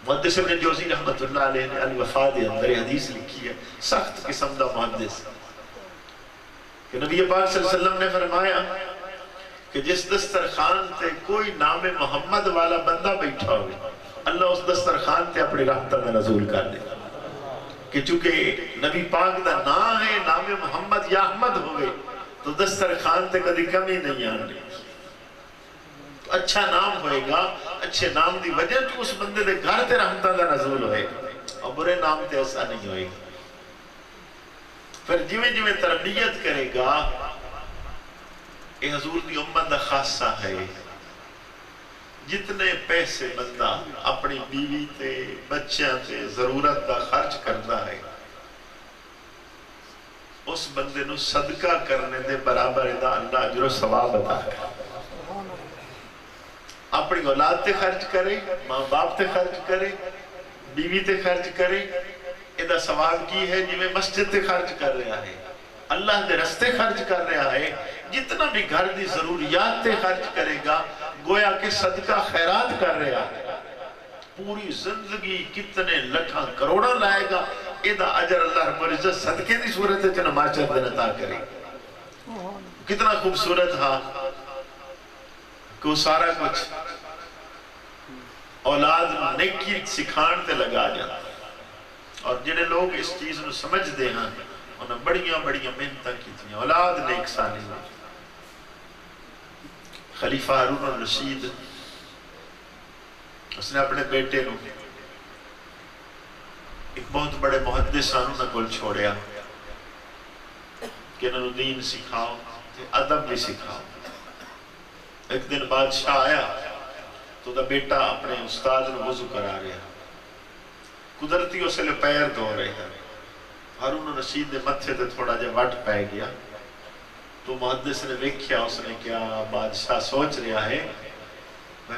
محدث ابن جوزی رحمت اللہ علیہ نے الوفا دے اندر حدیث لکھی ہے سخت قسم دا محدث کہ نبی پاک صلی اللہ علیہ وسلم نے فرمایا کہ جس دسترخوان تے کوئی نام محمد والا بندہ بیٹھا ہوئے اللہ اس دسترخوان تے اپنی رحمت میں نزول کر دے کہ چونکہ نبی پاک دا نام ہے نام محمد یا احمد ہوئے تو دسترخوان تے کدی کمی نہیں آنے اچھا نام ہوئے گا اچھے نام دی وجہ تو اس بندے دے گھر تے رحمتہ دا نزول ہوئے گا اور برے نام تے ایسا نہیں ہوئے گا پھر جویں تربیت کرے گا یہ حضور دی امت دا خاصہ ہے جتنے پیسے بندہ اپنی بیوی تے بچیاں تے ضرورت دا خرچ کرتا ہے اس بندے نو صدقہ کرنے دے برابر دا اللہ اجر و ثواب عطا کرے اپنی اولاد تے خرچ کرے ماں باپ تے خرچ کرے بیوی تے خرچ کرے ایدہ ثواب کی ہے جی میں مسجد تے خرچ کر رہا ہے اللہ دے رستے خرچ کر رہا ہے جتنا بھی گھر دی ضروریات تے خرچ کرے گا گویا کہ صدقہ خیرات کر رہا ہے پوری زندگی کتنے لکھاں کروڑا لائے گا ایدہ اجر اللہ رب العزت صدقے دی صورت ہے جنہ معاشر دن عطا کرے کتنا خوبصورت ہاں کہ سارا کچھ اولاد نیکی سکھان تے لگا جاتا اور جنہیں لوگ اس چیز نو سمجھ دے ہیں انہیں بڑیاں محنتاں کی تھیں اولاد نیک سانی ہو خلیفہ ہارون الرشید اس نے اپنے بیٹے نو ایک بہت بڑے محدث نہ کل چھوڑیا کہ انہوں دین سکھاؤ ادب بھی سکھاؤ ایک دن بادشاہ آیا تو دا بیٹا اپنے استاد نے وضو کرا رہا قدرتی اسے لے پیر دھو رہے ہیں ہارون رشید نے متھے تے تھوڑا جا وٹ پائے گیا تو محدث نے دیکھیا اس نے کیا بادشاہ سوچ رہا ہے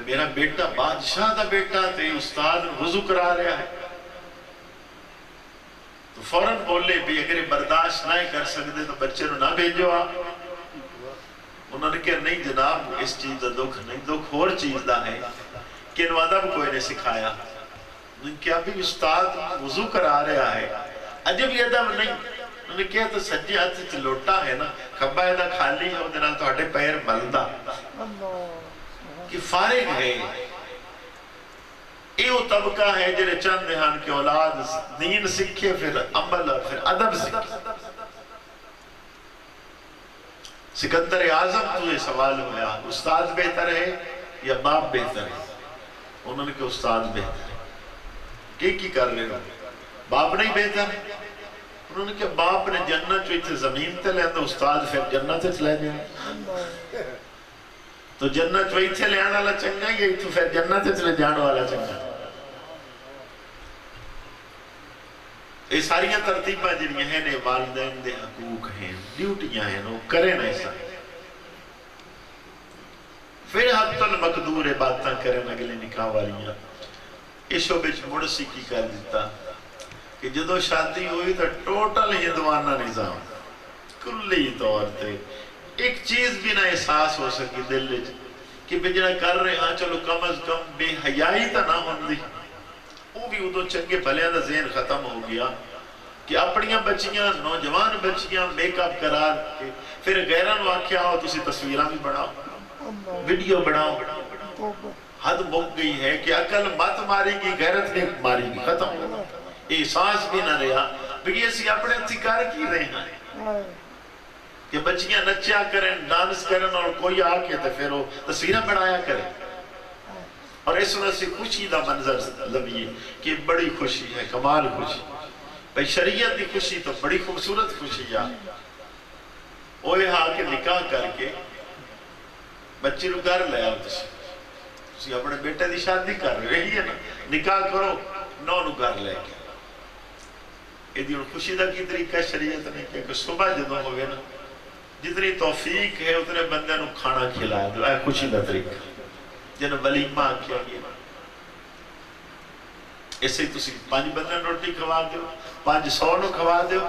میرا بیٹا بادشاہ دا بیٹا تے استاد نے وضو کرا رہا ہے تو فوراں بولے بھی اگر برداشت نہ کر سکتے تو بچے نو نہ بھیجو آپ انہوں نے کہا نہیں جناب اس چیز دا دکھ نہیں دکھ اور چیز دا ہے کہ انہوں ادب کوئی نے سکھایا انہوں نے کہا بھی استاد وضو کرا رہا ہے عجب یہ ادب نہیں انہوں نے کہا تو سجی ہاتھ سے لوٹا ہے نا کھبا ہے دا خالی ہے انہوں نے تو ہٹے پیر ملدہ کہ فارغ ہے ایو طبقہ ہے جنہیں چند دہان کے اولاد دین سکھے پھر عمل پھر ادب سکھے سکندر اعظم تو یہ سوال ہویا استاد بہتر ہے یا باپ بہتر ہے انہوں نے کہا استاد بہتر ہے کی کر رہے ہو باپ نہیں بہتر انہوں نے کہا باپ نے جنت جو اتنے زمین تے لے تو استاد پھر جنت تے لے جائے تو جنت جو اتنے لے آنے والا چنگا ہے یا پھر جنت تے لے جانے والا چنگا یہ ساریاں ترتیبہ جنہیں ہیں نے والدین دے حقوق ہیں ڈیوٹیاں ہیں وہ کریں ایسا پھر حد المقدور باتاں کریں اگلے نکاح والیاں ایشو بیچ مڑسی کی کر دیتا کہ جدو شادی ہوئی تو ٹوٹل ہندوانہ نظام کلی طور تے ایک چیز بھی نہ احساس ہو سکی دل لے کہ بجنہ کر رہے ہاں چلو کم از کم بے حیائی تا نہ ہوندی وہ بھی ادو چنگے بھلیاں دا ذہن ختم ہو گیا کہ اپنیاں بچیاں نوجوان بچیاں میک اپ کرا کے پھر غیران واقعہ ہو تسی تصویران بھی بڑھاؤ ویڈیو بڑھاؤ حد مک گئی ہے کہ عقل مت ماری گی، غیرت نہیں ماری گی، ختم ہو گیا، احساس بھی نہ رہا کہ اسی اپنے اتھکار کی رہے ہیں کہ بچیاں نچیا کریں، ڈانس کریں اور کوئی آ کے تو پھر وہ تصویریں بنایا کریں، اور اس وجہ سے خوشی دا منظر لبیے کہ بڑی خوشی ہے، کمال خوشی بھئی شریعت دی خوشی تو بڑی خوبصورت خوشی ہے۔ وہ یہاں کے نکاح کر کے بچے نو گھر لے آؤ، تسی اپنے بیٹے دی شادی کر رہی ہے نا، نکاح کرو نو گھر لے کے، یہ دی خوشی دا کی طریقہ شریعت نے کہ صبح جدوں ہوگے نا جتنی توفیق ہے اتنے بندے نو کھانا کھلایا دو، اے خوشی دا طریقہ جنہوں ولیمہ کیا گیا، اسے تسی 5 بندے روٹی کھوا دیو، 500 نو کھوا دیو،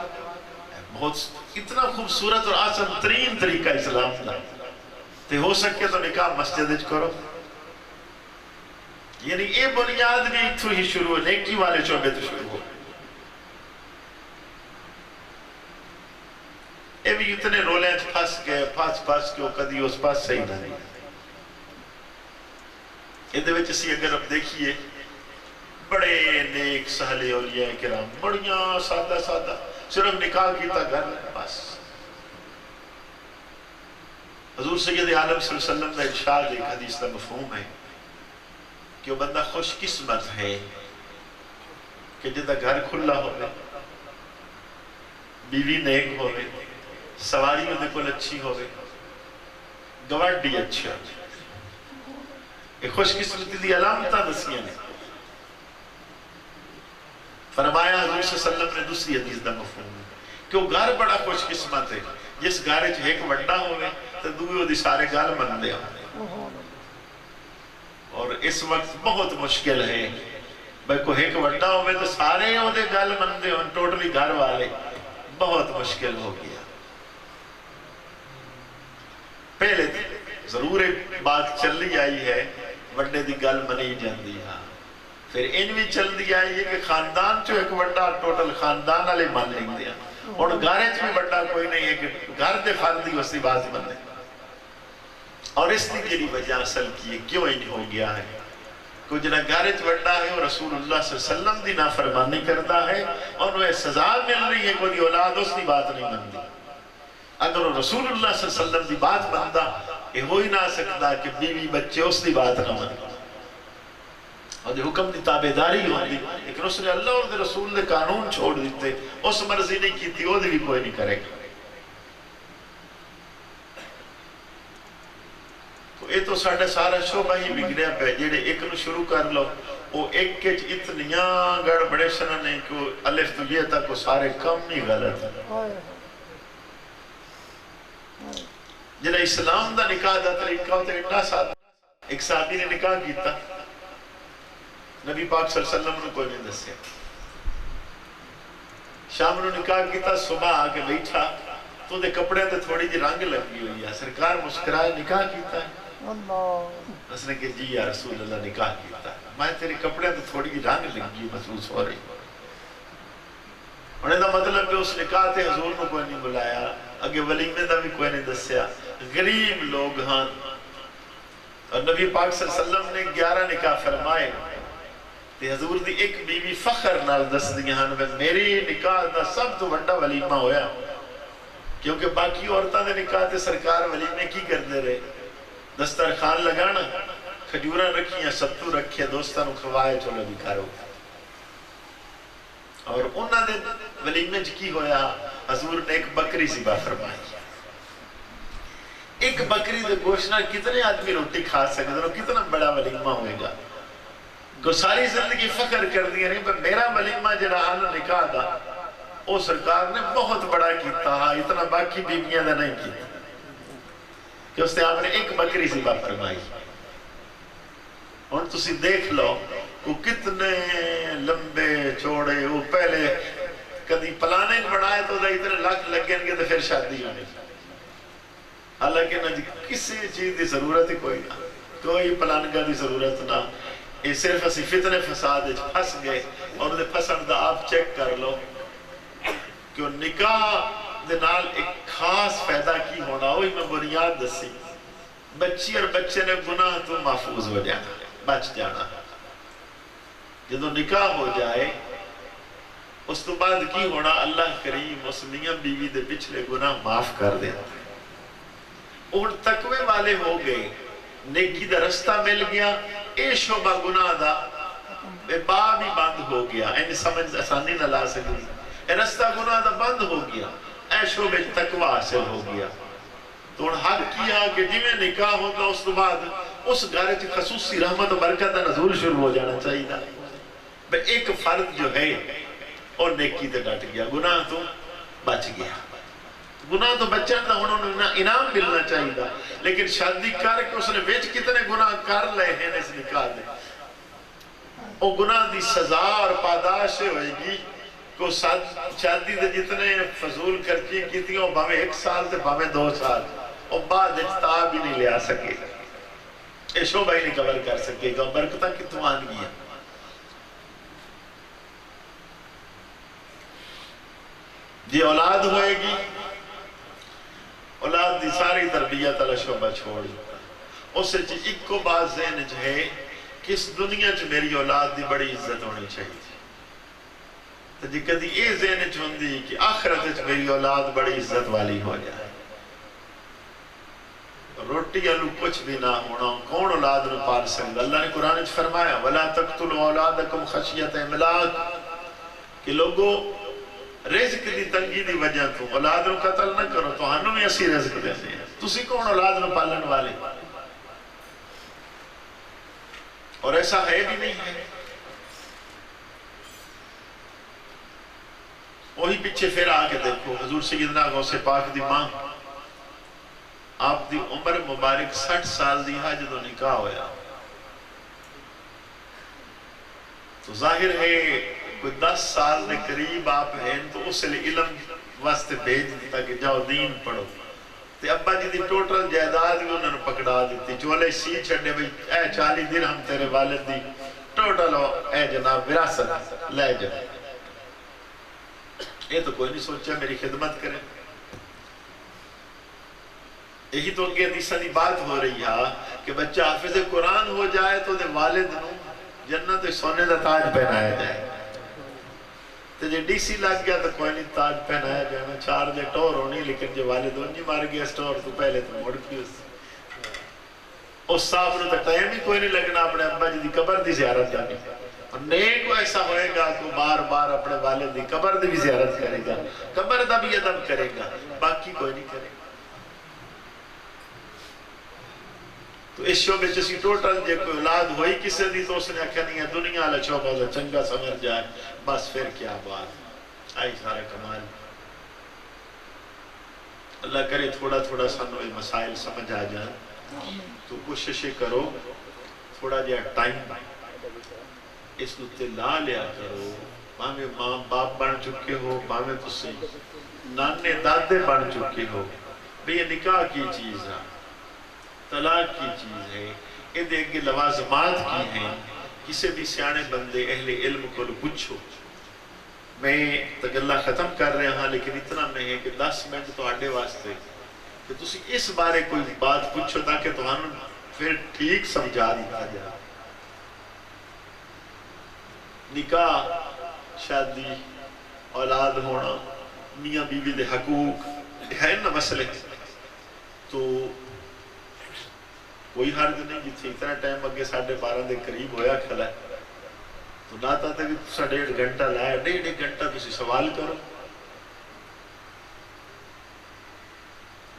بہت اتنا خوبصورت اور آسان ترین طریقہ اسلام دا، تے ہو سکے تو نکاح مسجد وچ کرو، یعنی اے بنیاد بھی اتھو ہی شروع ہو، نیکی والے شعبے تو شروع ہو، اے بھی اتنے رولے پھنس گئے، پھنس کے وہ کدی اس پاس صحیح نہ نہیں۔ یہ دے وچ اسی اگر اب دیکھیے بڑے نیک سہلے اولیاء کرام بڑیاں سادہ سادہ صرف نکاح کیتا گھر بس۔ حضور سید عالم صلی اللہ علیہ وسلم کا ارشاد ایک حدیث کا مفہوم ہے کہ وہ بندہ خوش قسمت ہے کہ جدہ گھر کھلا ہوئے، بیوی نیک ہوئے، سواری میں دیکھو اچھی ہوئے، گواڈی اچھا، ایک خوش قسمتی دی علامتہ دسیاں نے۔ فرمایا حضور صلی اللہ علیہ وسلم نے دوسری حدیث دا مفہوم ہے کہ وہ گھر بڑا خوش قسمت ہے جس گھر ایک وڈا ہوئے تو دوئے وہ دی سارے گھر من دے ہوئے، اور اس وقت بہت مشکل ہے بھئی کوئی ایک وڈا ہوئے تو سارے وہ دے گھر من دے ہوئے، ٹوٹلی گھر والے، بہت مشکل ہو گیا۔ پہلے ضرور ایک بات چلی آئی ہے وڈے دی گل منی جاندی ہے، پھر ان بھی چل دی آئی ہے کہ خاندان چو ایک وڈا ٹوٹل خاندان والے مان لیں دیا، اور گھرے چ بھی وڈا کوئی نہیں ہے کہ گھر دے فردی اس دی بات بنے، اور اس دی کیلی وجہ اصل کی کیوں ان ہو گیا ہے کہ جنہ گھرے چ وڈا ہے وہ رسول اللہ صلی اللہ علیہ وسلم دی نافرمانی کرتا ہے اور وہ سزا مل رہی ہے کوئی اولاد اس دی بات نہیں مندی۔ اگر وہ رسول اللہ صلی اللہ علیہ وسلم دی بات بندہ یہ ہو ہی نہ سکتا کہ بیوی بچے اس دی بات نہ مندی اور حکم دی تابعداری ہوندی، لیکن اس نے اللہ اور رسول نے قانون چھوڑ دیتے، اس مرضی نہیں کی تھی وہ بھی کوئی نہیں کرے گا۔ تو یہ تو ساڑھے سارا شعبہ ہی بگڑیا پہ جیڑے ایک نو شروع کر لو وہ ایک کے اتنیاں گڑ بڑے شنہ نہیں کہ الف تو یہ تھا کہ سارے کم نہیں غلط ہے۔ جنہ اسلام دا نکاح دا طریقہ ہوتا ہے اتنا ساتھ، ایک صحابی نے نکاح کیتا، نبی پاک صلی اللہ علیہ وسلم نے کوئی نہیں دسیا، شام نے نکاح کیتا، صبح آکے بیٹھا تو دے کپڑے تے تھوڑی جی رنگ لگی ہوئی ہے، سرکار مسکرائے نکاح کیتا ہے، اس نے کہ جی یا رسول اللہ نکاح کیتا ہے، میں تیرے کپڑے تے تھوڑی جی رنگ لگی محسوس ہو رہی، انہیں دا مطلب کہ اس نکاح تے حضور نے کوئی نہیں بلایا، اگے ولیمے دا بھی کوئی نہیں دسیا، غریب لوگ ہاں، اور نبی پاک صلی اللہ علیہ وسلم نے 11 نکاح فرمائے، تے حضور دی ایک بیوی فخر نال دس دیا ہاں میں میری نکاح دا سب تو بڑا ولیمہ ہویا، کیونکہ باقی عورتوں دے نکاح تے سرکار ولیمے کی کردے رہے، دسترخوان لگانا، کھجوراں رکھیاں، ستو رکھیا، دوستاں نو کھوائے چلو بھی کارو، اور انہاں دے ولیمے کی ہویا حضور نے ایک بکری ذبح فرمائی، ایک بکری دے گوشت نال کتنے آدمی روٹی کھا سکتے ہیں، کتنا بڑا ولیمہ ہوئے گا، کو ساری زندگی فخر کر دیا نہیں پر میرا ولیمہ جڑا آنا نکاح دا وہ سرکار نے بہت بڑا کیتا، اتنا باقی بیویاں دا نہیں کیتا کہ اس نے آپ نے ایک بکری ذبح فرمائی۔ اور تسی دیکھ لو وہ کتنے لمبے چوڑے، وہ پہلے کدی پلانے بنائے تو اتنے لاکھ لگیں گے تو پھر شادی ہونے، حالانکہ نہ کسی چیز دی ضرورت ہی کوئی نہ، کوئی پلانگاہ دی ضرورت نہ، یہ صرف اسی فتنے فساد پھنس گئے، اور انہیں پھنسن دا آپ چیک کر لو کہ وہ نکاح دے نال ایک خاص فائدہ کی ہونا، وہی میں بنیاد دسی، بچی اور بچے نے گناہ تو محفوظ ہو جانا، بچ جانا. جدو نکاح ہو جائے اس تو بعد کی ہونا, اللہ کریم اس میاں بیوی دے پچھلے گناہ معاف کر دیتا. اور تقوی والے ہو گئے, نیکی دا رستہ مل گیا, اے شعبہ گناہ دا باب ہی بند ہو گیا. این سمجھ آسانی نہ لا سکتی, اے رستہ گناہ دا بند ہو گیا, اے شعبہ تقوی حاصل ہو گیا. تو حق کیا کہ جی میں نکاح ہوتا اس تو بعد اس گھر کی خصوصی رحمت و برکت نزول شروع ہو جانا چاہیے تھا. ایک فرد جو ہے اور نیکی تے ڈٹ گیا, گناہ تو بچ گیا. گناہ تو بچن دا انہوں نے انعام ملنا چاہیے تھا, لیکن شادی کر کے اس نے بیچ کتنے گناہ کر لے ہیں اس نکاح دے. وہ گناہ دی سزا اور پاداش ہوئے گی کہ شادی دے جتنے فضول خرچی کیتی ہیں باویں 1 سال تے باویں 2 سال, اور بعد اجتاب بھی نہیں لے آ سکے, اے شعبہ ہی نہیں کور کر سکے گا. برکتہ کتوں آن گیا. جی اولاد ہوئے گی, اولاد دی ساری تربیت اللہ شعبہ چھوڑ دیتا. اس سے ایک کو بات ذہن جو ہے کہ اس دنیا جو میری اولاد دی بڑی عزت ہونی چاہیے. تو جی کدی یہ ذہن جو ہوندی کہ آخرت جو میری اولاد بڑی عزت والی ہو جائے. روٹی علو کچھ بھی نہ ہونا, کون اولاد نو پال سکتا. اللہ نے قرآن میں فرمایا وَلَا تَقْتُلُوا أَوْلَادَكُمْ خَشْيَةَ إِمْلَاقٍ کہ لوگوں رزق دی تنگی دی وجہ تو اولاد نو قتل نہ کرو, تو ہنو میں اسی رزق دیتے ہیں. تسی کون اولاد نو پالن والے, اور ایسا ہے بھی نہیں ہے. وہی پیچھے پھر آگے دیکھو, حضور سیدنا غوث پاک دی ماں, آپ دی عمر مبارک 60 سال دی ہے جدو نکاح ہویا. تو ظاہر ہے کوئی 10 سال دے قریب آپ ہیں, تو اس لئے علم واسطے بھیج دیتا کہ جاؤ دین پڑھو. تے ابا جی دی ٹوٹل جائیداد بھی انہوں نے پکڑا دیتی, چولے سی چھڑنے بھئی اے 40 درہم تیرے والد دی ٹوٹل ہو, اے جناب وراثت لے جائے. یہ تو کوئی نہیں سوچا میری خدمت کریں. یہی تو اگے حدیثہ دی بات ہو رہی ہے کہ بچہ حافظ قرآن ہو جائے تو دے والد نو جنت سونے دا تاج پہنایا جائے. تو جے ڈی سی لگ گیا تو کوئی نہیں تاج پہنایا جائے, میں 4 جے ٹور ہونی, لیکن جو والد ہونی مار گیا سٹور تو پہلے تو موڑ کی اس صاحب نے تو ٹائم ہی کوئی نہیں لگنا اپنے ابا جی دی قبر دی زیارت کرنی. اور نیک ایسا ہوئے گا کہ بار بار اپنے والد دی قبر دی بھی زیارت کرے گا, قبر دا بھی ادب کرے گا, باقی کوئی نہیں کرے گا. تو اس شعبے چسی ٹوٹل جے کوئی اولاد ہوئی کسے دی تو اس نے آکھا نہیں ہے دنیا اللہ شعبہ دا چنگا سمجھ جائے, بس پھر کیا بات, آئی سارا کمال. اللہ کرے تھوڑا تھوڑا سنوے مسائل سمجھ آ جائیں, تو کوششیں کرو تھوڑا جا ٹائم اس نتے لا لیا کرو. باہمیں ماں باپ بن چکے ہو, باہمیں تسی نانے دادے بن چکے ہو, بھئی یہ نکاح کی چیز ہے, طلاق کی چیز ہے, یہ دیکھ کے لوازمات کی ہیں. کسے بھی سیانے بندے اہل علم کو پوچھو. میں تگلہ ختم کر رہے ہاں, لیکن اتنا میں ہے کہ 10 منٹ تو آڈے واسطے کہ تسی اس بارے کوئی بات پوچھو تاکہ تمہوں پھر ٹھیک سمجھا دیتا جائے. نکاح, شادی, اولاد ہونا, میاں بیوی دے حقوق ہے نا مسئلے. تو کوئی حرج نہیں جتنے اتنا ٹائم اگے 12:30 دے قریب ہویا کھلا ہے, تو نہ تا تک تسا 1.5 گھنٹہ لایا, 1.5 گھنٹہ تسی سوال کرو.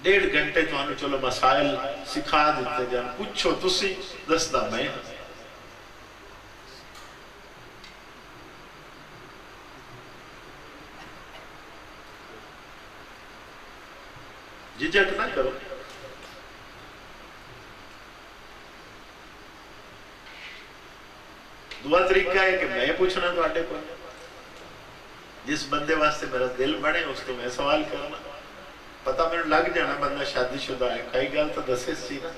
1.5 گھنٹے تو ہمیں چلو مسائل سکھا دیتے جان, پوچھو تسی دستا میں. جھجک نہ کرو. دعا طریقہ ہے کہ میں پوچھنا تو آٹے کو, جس بندے واسطے میرا دل بڑھے اس تو میں سوال کرنا. پتہ میں لگ جانا بندہ شادی شدہ ہے, کئی گال تو دسے سی نا.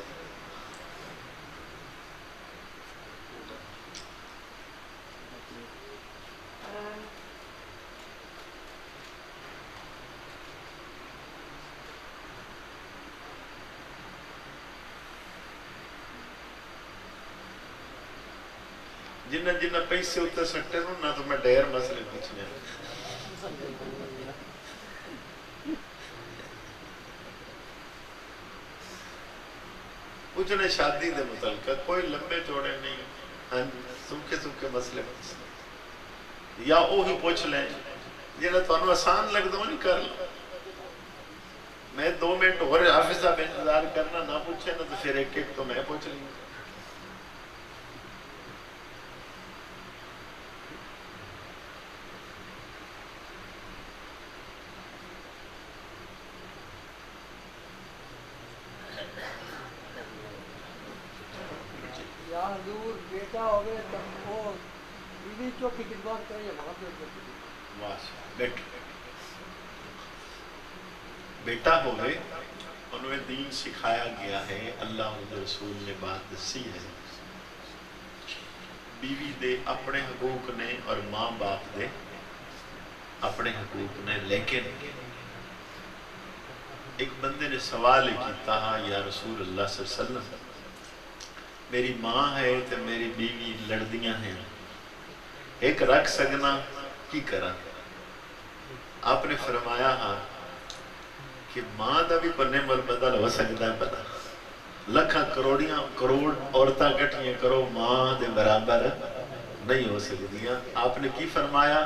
جنہ جنہ پیسے اتنے سٹے نہ تو میں ڈیر مسئلے پوچھنے پوچھنے شادی دے متعلقہ کوئی لمبے چوڑے نہیں، سوکھے سوکھے مسئلے پوچھنے یا وہی پوچھ لیں جنہیں تو انہوں آسان لگ دو نہیں کر لو. میں 2 منٹ اور حافظ صاحب انتظار کرنا نہ پوچھے نا تو پھر ایک ایک تو میں پوچھ لوں. یا حضور بیٹا ہوگے تب وہ بیوی چوکی خدمات کریں یا بہت بیٹا ہوئے انہیں دین سکھایا گیا ہے، اللہ اور رسول نے بات دسی ہے. بیوی دے اپنے حقوق نے اور ماں باپ دے اپنے حقوق نے. لیکن ایک بندے نے سوال کیتا یا رسول اللہ صلی اللہ علیہ وسلم میری ماں ہے تو میری بیوی لڑدیاں ہیں، ایک رکھ سکنا کی کرا؟ آپ نے فرمایا ہاں کہ ماں دا بھی پنے مل بدل ہو سکتا ہے، پتا لکھاں کروڑ عورتاں کٹھیاں کرو ماں دے برابر نہیں ہو سکتیاں. آپ نے کی فرمایا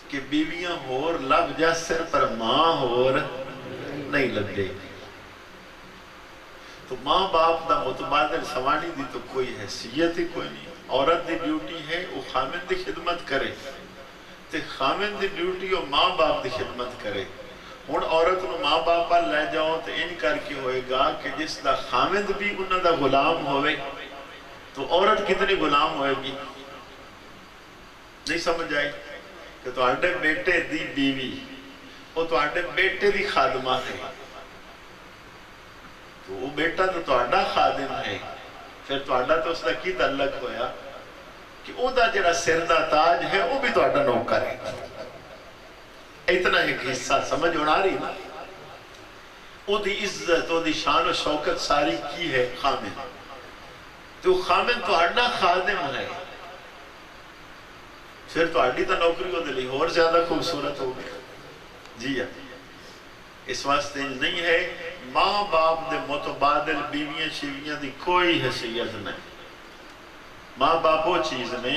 کہ بیویاں ہور لب جا سر پر ماں ہور نہیں لگے. تو ماں باپ دا متبادل سوانی دی تو کوئی حیثیت ہی کوئی نہیں. عورت دی ڈیوٹی ہے وہ خامن دی خدمت کرے تے خامن دی ڈیوٹی وہ ماں باپ دی خدمت کرے. ہون عورت نو ماں باپ پر لے جاؤ تو ان کر کے ہوئے گا کہ جس دا خامن بھی انہوں دا غلام ہوئے تو عورت کتنی غلام ہوئے گی؟ نہیں سمجھ آئی کہ تو آڈے بیٹے دی بیوی وہ تو آڈے بیٹے دی خادمہ ہے، تو وہ بیٹا تو آڈا خادم ہے. پھر تو آڈا تو اس کا کی تعلق ہویا کہ او دا جڑا سر دا تاج ہے وہ بھی تو آڈا نوکر ہے. اتنا ایک حصہ سمجھ ہونا رہی نا. او دی عزت او دی شان و شوکت ساری کی ہے خامن، تو خامن تو آڈا خادم ہے. پھر تو آڈی تا نوکری کو دلی اور زیادہ خوبصورت ہو گیا. جی اس واسطے نہیں ہے ماں باپ دے متبادل بیویاں شیویاں دی کوئی حیثیت نہیں. ماں باپ وہ چیز نے.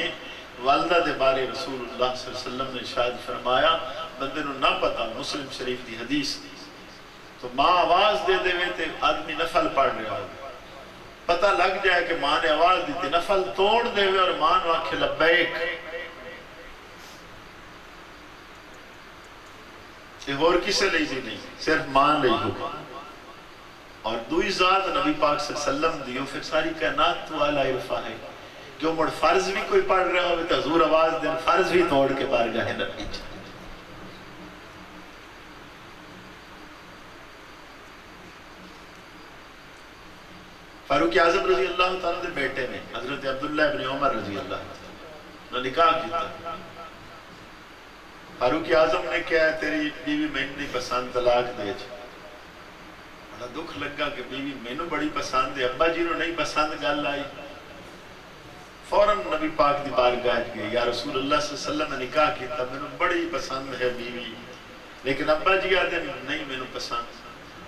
والدہ دے بارے رسول اللہ صلی اللہ علیہ وسلم نے شاید فرمایا بندے نو نہ پتا، مسلم شریف دی حدیث تو ماں آواز دے دے تے آدمی نفل پڑھ رہا ہو، پتہ لگ جائے کہ ماں نے آواز دی تے نفل توڑ دے اور ماں نو آکھے لبیک. اور کسے لئی دی نہیں، صرف ماں لئی ہوگا. اور دوئی ذات نبی پاک صلی اللہ علیہ وسلم دیو پھر ساری کائنات تو اعلیٰ عرفہ ہے کہ وہ مڑ فرض بھی کوئی پڑھ رہا ہوئے تو حضور آواز دیں فرض بھی توڑ کے بارگاہ نبی جائے. فاروق اعظم رضی اللہ تعالیٰ دے بیٹے نے حضرت عبداللہ ابن عمر رضی اللہ تعالیٰ نے نکاح کیتا. فاروق اعظم نے کیا ہے تیری بیوی میں نہیں پسند طلاق دے جائے. بڑا دکھ لگا کہ بیوی میں نے بڑی پسند ہے، ابا جی نے نہیں پسند گل آئی. فوراً نبی پاک دی بارگاہ گئے، یا رسول اللہ صلی اللہ علیہ وسلم نے نکاح کیتا میں نے بڑی پسند ہے بیوی لیکن ابا جی آدھے نہیں میں نے پسند.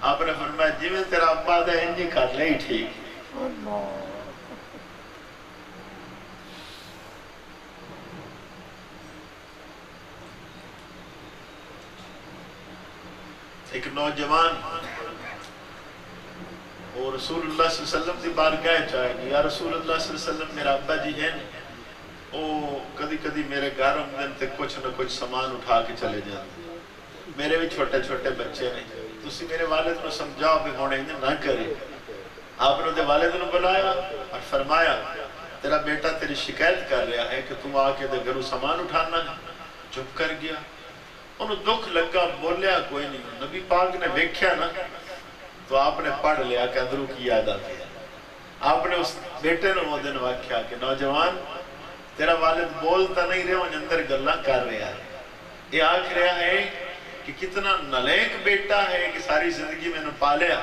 آپ نے فرمایا جی میں تیرا ابا دا انجی کر لے ٹھیک. ایک نوجوان اور رسول اللہ صلی اللہ علیہ وسلم دی بارگاہ چاہے گی، یا رسول اللہ صلی اللہ علیہ وسلم میرا ابا جی ہیں وہ کدی کدی میرے گھر آمدن تے کچھ نہ کچھ سامان اٹھا کے چلے جاتے، میرے بھی چھوٹے چھوٹے بچے نے، تسی میرے والد نو سمجھاؤ بھی ہونے نہ کرے. آپ نے دے والد نو بلایا اور فرمایا تیرا بیٹا تیری شکایت کر رہا ہے کہ تم آ کے دے گھروں سامان اٹھانا ہے. چپ کر گیا. انہوں دکھ لگا بولیا کوئی نہیں. نبی پاک نے ویکھیا نا تو آپ نے پڑھ لیا کہ اندروں کی یاد آتی ہے. آپ نے اس بیٹے نے وہ دن واقعہ کہ نوجوان تیرا والد بولتا نہیں رہا ان اندر گلہ کر رہا ہے. یہ آکھ رہا ہے کہ کتنا نلیک بیٹا ہے کہ ساری زندگی میں نے پالیا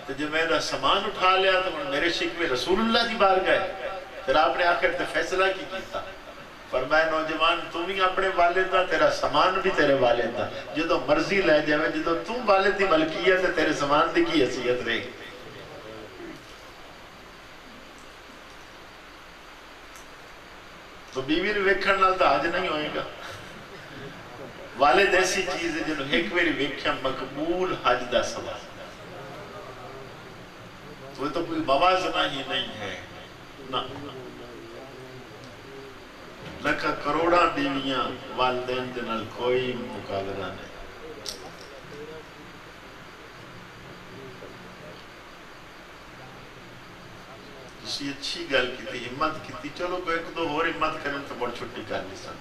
تو جب میں نے سامان اٹھا لیا تو میرے شکوے رسول اللہ دی بار گئے. پھر آپ نے آخر تے فیصلہ کی کیتا؟ فرمایا نوجوان تم ہی اپنے والد دا، تیرا سامان بھی تیرے والد دا، جدو مرضی لے جاوے، جدو تم والد دی ملکیت ہے تیرے سامان دی کی حیثیت رہے. تو بیوی نے ویکھن نال تو حج نہیں ہوئے گا. والد ایسی چیز ہے جنہوں ایک میری ویکھیا مقبول حج دا سوال. تو یہ تو کوئی موازنہ ہی نہیں ہے نہ. لکھا کروڑا بیویاں والدین دنال کوئی مقابلہ نہیں. اسی اچھی گل کی تھی، ہمت کی تھی. چلو کوئی ایک دو اور ہمت کریں تو بڑھ چھٹی کر لی سن.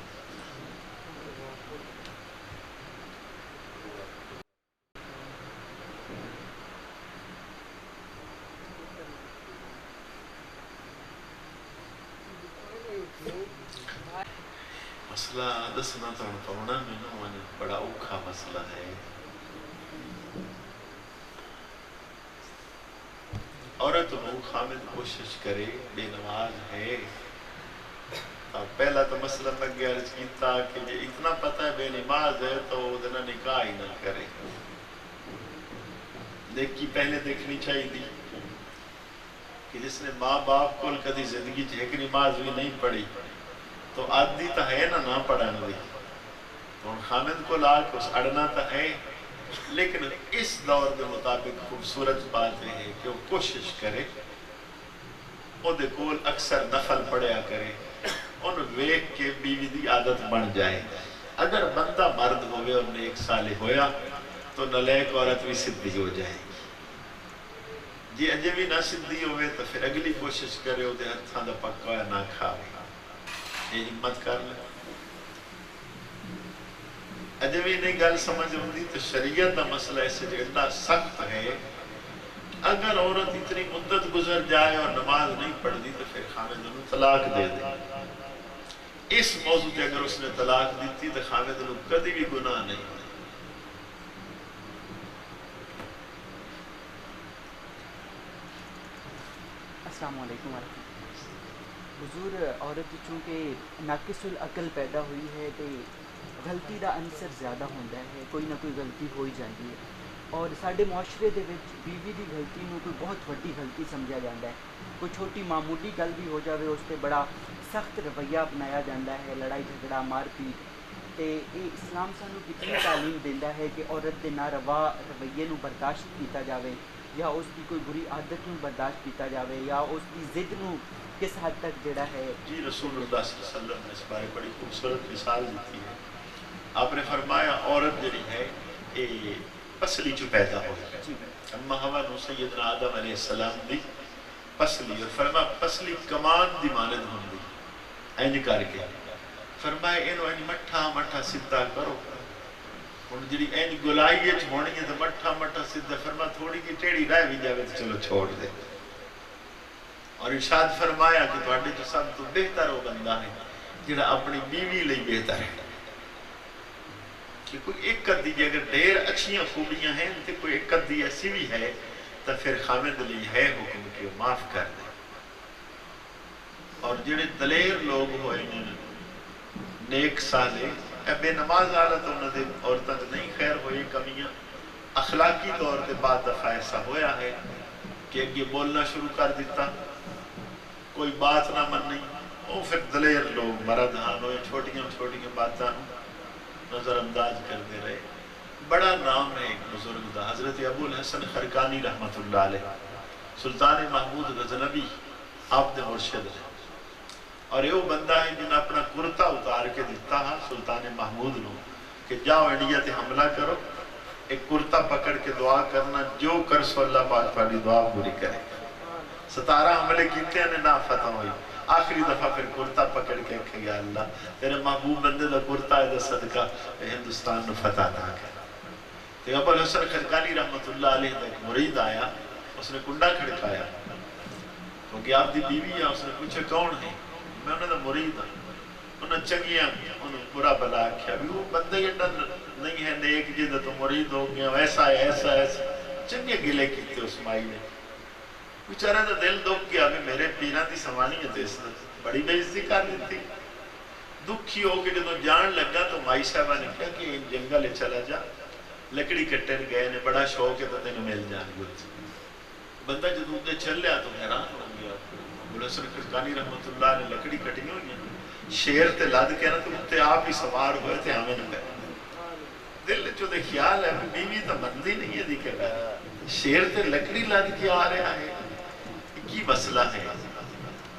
مسئلہ دسنا تو پونا میں نا بڑا اوکھا مسئلہ ہے. عورت نو خامد کوشش کرے، بے نماز ہے. پہلا تو مسئلہ تک گیا عرض کیتا کہ جے اتنا پتہ ہے بے نماز ہے تو وہ دنہ نکاح ہی نہ کرے. دیکھی پہلے دیکھنی چاہیے دی کہ جس نے ماں باپ کو کدی زندگی ایک نماز بھی نہیں پڑھی تو عادی تو ہے نہ پڑھانا دی. تو خامد کو لا کے اس اڑنا تو ہے، لیکن اس دور کے مطابق خوبصورت بات ہے کہ وہ کوشش کرے وہ دے کول اکثر نفل پڑھیا کرے، ان ویک کے بیوی دی عادت بن جائے. اگر بندہ مرد ہوئے اور نیک صالح ہویا تو نلیک عورت بھی سدھی ہو جائے. جی اجے بھی نہ سدھی ہوئے تو پھر اگلی کوشش کرے وہ دے ہتھاں دا پکا نہ کھاوے. یہ ہمت کر لے. اجے بھی نہیں گل سمجھ ہوندی تو شریعت دا مسئلہ ایسے اتنا سخت ہے. اگر عورت اتنی مدت گزر جائے اور نماز نہیں پڑھتی تو پھر خامد انہوں طلاق دے دے. اس موضوع پہ اگر اس نے طلاق دیتی تو خامد انہوں کدی بھی گناہ نہیں ہوئی. السلام علیکم ورحمۃ اللہ. حضور عورت چونکہ ناقص العقل پیدا ہوئی ہے تو غلطی دا عنصر زیادہ ہوتا ہے، کوئی نہ کوئی غلطی ہو ہی جاتی ہے. اور سارے معاشرے دے وچ بیوی دی غلطی نو کوئی بہت وڈی غلطی سمجھا جاتا ہے. کوئی چھوٹی معمولی گل بھی ہو جاوے اس پہ بڑا سخت رویہ اپنایا جاتا ہے، لڑائی جھگڑا مار پیٹ. تے یہ اسلام سانو کتنی تعلیم دینا ہے کہ عورت دے ناروا رویے نو برداشت کیتا جاوے، یا اس کی کوئی بری عادت نو برداشت کیتا جاوے، یا اس کی ضد نو کس حد تک جڑا ہے. جی رسول اللہ صلی اللہ علیہ وسلم نے اس بارے بڑی خوبصورت مثال دیتی ہے. آپ نے فرمایا عورت جڑی ہے یہ پسلی چو پیدا ہوئی. اما ہوا نو سیدنا آدم علیہ السلام دی پسلی، اور فرمایا پسلی کمان دی مانند ہوندی اینج کر کے. فرمایا اینو اینج مٹھا مٹھا سدھا کرو. ہن جڑی اینج گلائی وچ ہونی ہے تو مٹھا مٹھا سدھا. فرمایا تھوڑی جی ٹیڑھی رہ بھی جاوے تو چلو چھوڑ دے. اور ارشاد فرمایا کہ تواڈے تو سب تو بہتر وہ بندہ ہے جڑا اپنی بیوی لئی بہتر ہے. کہ کوئی ایک قدی جی اگر ڈھیر اچھیاں خوبیاں ہیں تو کوئی ایک قدی ایسی بھی ہے تو پھر خامد لئی ہے حکم کہ وہ معاف کر دے. اور جڑے دلیر لوگ ہوئے نیک صالح بے نماز حالت انہوں نے عورتوں سے نہیں خیر ہوئی کمیاں. اخلاقی طور پہ بعد دفعہ ایسا ہویا ہے کہ یہ بولنا شروع کر دیتا، کوئی بات نہ مننی. وہ پھر دلیر لوگ مرد ہانو چھوٹیاں چھوٹیاں باتاں نظر انداز کرتے رہے. بڑا نام ہے ایک بزرگ دا، حضرت ابو الحسن خرقانی رحمت اللہ علیہ، سلطان محمود غزنوی آپ دے مرشد ہے. اور یہ وہ بندہ ہے جنہیں اپنا کرتا اتار کے دیتا ہے سلطان محمود نو کہ جاؤ انڈیا تے حملہ کرو، ایک کرتا پکڑ کے دعا کرنا، جو کر سو اللہ پاک پاڑی دعا پوری کرے. 17 حملے کیتے ہیں نہ فتح ہوئی. آخری دفعہ پھر کرتا پکڑ کے کہا یا اللہ تیرے محبوب بندے دا کرتا ہے دا صدقہ ہندوستان نو فتح نہ کر. تو ابو الحسن خرقانی رحمت اللہ علیہ دا ایک مرید آیا، اس نے کنڈا کھڑکایا کیونکہ آپ دی بیوی ہے. اس نے پوچھا کون ہے؟ میں انہوں نے مرید ہوں. انہوں چنگیاں انہوں برا بلا کیا بھی وہ بندے یہ نہیں ہے نیک جیدہ تو مرید ہو گیا، ایسا ہے ایسا ایسا چنگے گلے کیتے اس مائی نے. بیچارے کا دل دکھ گیا بھی میرے پیراں دی سوانیت اس نے بڑی بے عزتی کر دیتی. دکھی ہو کے جدوں جان لگا تو مائی صاحبہ نے کہا کہ جنگل چلا جا, لکڑی کٹن گئے نے, بڑا شوق ہے تو تینوں مل جان گے. بندہ جدوں تے چلیا تو حیران ہو گیا. ابو الحسن قسطلانی رحمۃ اللہ نے لکڑی کٹی ہوئی ہے, شیر تے لد کے نا تو تے آپ ہی سوار ہوئے تھے ہمیں نہ پہ. دل چو دے خیال ہے بیوی تو مندی نہیں ہے دیکھے گا, شیر تے لکڑی لد کے آ رہا ہے, کی مسئلہ ہے.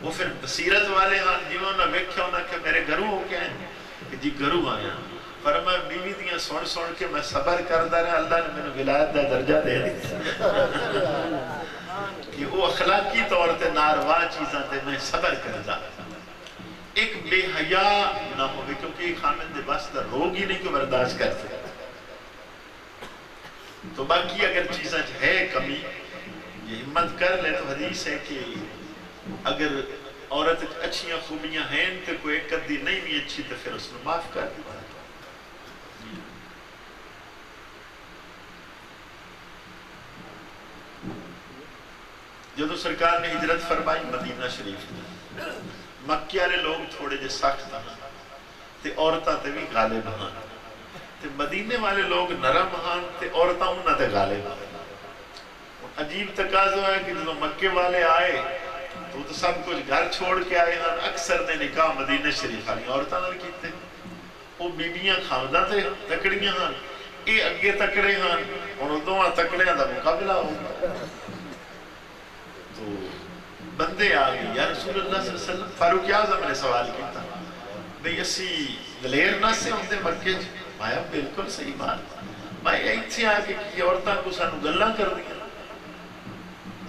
وہ پھر بصیرت والے ہاں جنہوں نے ویکھیا انہاں کہ میرے گھروں ہو کے ہیں کہ جی گھروں آیا, پر میں بیوی دیاں سن کے میں صبر کردا رہا, اللہ نے مینوں ولایت دا درجہ دے دیا کہ وہ اخلاقی طور تے ناروا چیزاں تے میں صبر کردا. ایک بے حیا نہ ہوئے کیونکہ ایک خامن دے بس دا روگ ہی نہیں کو برداشت کر سکتا. تو باقی اگر چیزیں ہے کمی یہ ہمت کر لے تو حدیث ہے کہ اگر عورت اچھیاں خوبیاں ہیں تو کوئی ایک قدی نہیں بھی اچھی تو پھر اس میں معاف کر دیتا ہے. جدو سرکار نے ہجرت فرمائی مدینہ شریف میں, مکے والے لوگ تھوڑے جے سخت ہیں تے عورتاں تے بھی غالب ہیں, تے مدینے والے لوگ نرم ہیں تے عورتاں انہاں تے غالب ہیں. عجیب تقاضا ہے کہ جدو مکے والے آئے تو سب کچھ گھر چھوڑ کے آئے ہیں, اکثر نے نکاح مدینہ شریف والی عورتاں نال کیتے. وہ بیبیاں کھانداں تے تکڑیاں ہیں, یہ اگے تکڑے ہیں, ہن دوواں تکڑیاں دا مقابلہ ہوگا. تو بندے آ گئے, یا رسول اللہ صلی اللہ علیہ وسلم, فاروق اعظم نے سوال کیتا بھئی اسی دلیر نہ سے ہوندے مکے چ. مایا بالکل صحیح بات, میں ایتھے آ کے کی عورتاں کو سانو گلاں کر دیا.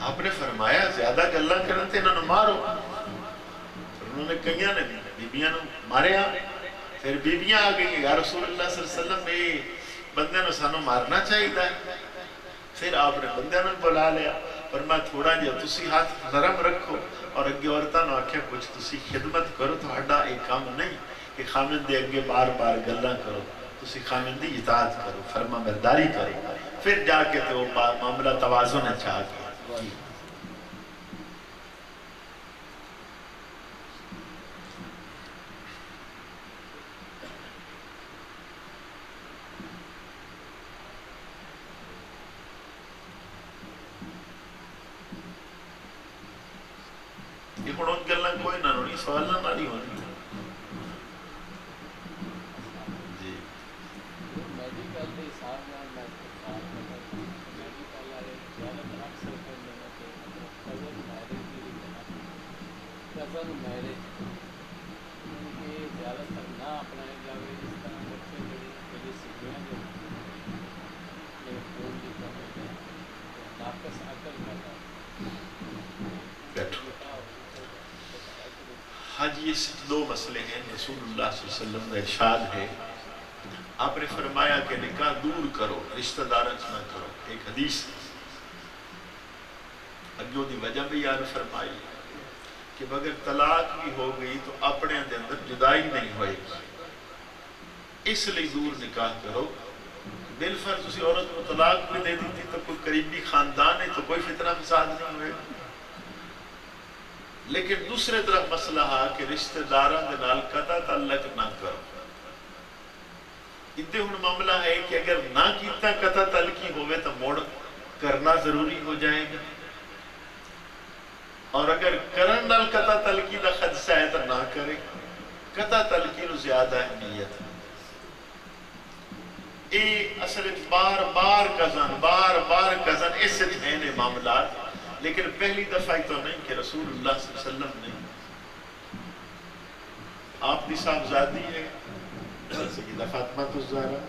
آپ نے فرمایا زیادہ گلاں کرن تے انہاں نوں مارو. انہوں نے کئیاں نے بیبیاں نوں ماریا. پھر بیبیاں آ گئی, یا رسول اللہ صلی اللہ علیہ وسلم یہ بندے نوں سانو مارنا چاہیے. پھر آپ نے بندے نوں بلا لیا, پر میں تھوڑا جہا تسی ہاتھ نرم رکھو اور اگے عورتاں نوں آکھیا کچھ تسی خدمت کرو, تہاڈا ایک کام نہیں کہ خامن دے اگے بار بار گلاں کرو, تسی خامن دی اطاعت کرو, فرما برداری کرو. پھر جا کے تو معاملہ توازن ہے چاہ گیا. یہ ہوں گلاں کوئی نہ ہونی, سوالوں نہ نہیں ہونی. جی ہاں جی, اس دو مسئلے ہیں. رسول اللہ صلی اللہ علیہ وسلم کا ارشاد ہے, آپ نے فرمایا کہ نکاح دور کرو, رشتہ داروں نہ کرو. ایک حدیث اگیوں دی وجہ بھی یاد فرمائی کہ اگر طلاق بھی ہو گئی تو اپنے اندر جدائی نہیں ہوئے گی, اس لیے دور نکاح کرو. بالفرض اسی عورت کو طلاق بھی دے دی تھی تو کوئی قریبی خاندان ہے تو کوئی فتنہ فساد نہیں ہوئے. لیکن دوسرے طرف مسئلہ ہے کہ رشتہ داراں دے نال قطع تعلق نہ کرو. ادھے ہن معاملہ ہے کہ اگر نہ کیتا قطع تعلقی ہوئے تو موڑ کرنا ضروری ہو جائے گا, اور اگر کرن نال قطع تعلقی دا خدشہ ہے تو نہ کرے. قطع تعلقی نو زیادہ اہمیت ہے. یہ اصل بار بار کزن اس سے ہیں نے معاملات, لیکن پہلی دفعہ تو نہیں کہ رسول اللہ صلی اللہ علیہ وسلم نے آپ دی صاحبزادی ہے سیدہ فاطمہ الزہرا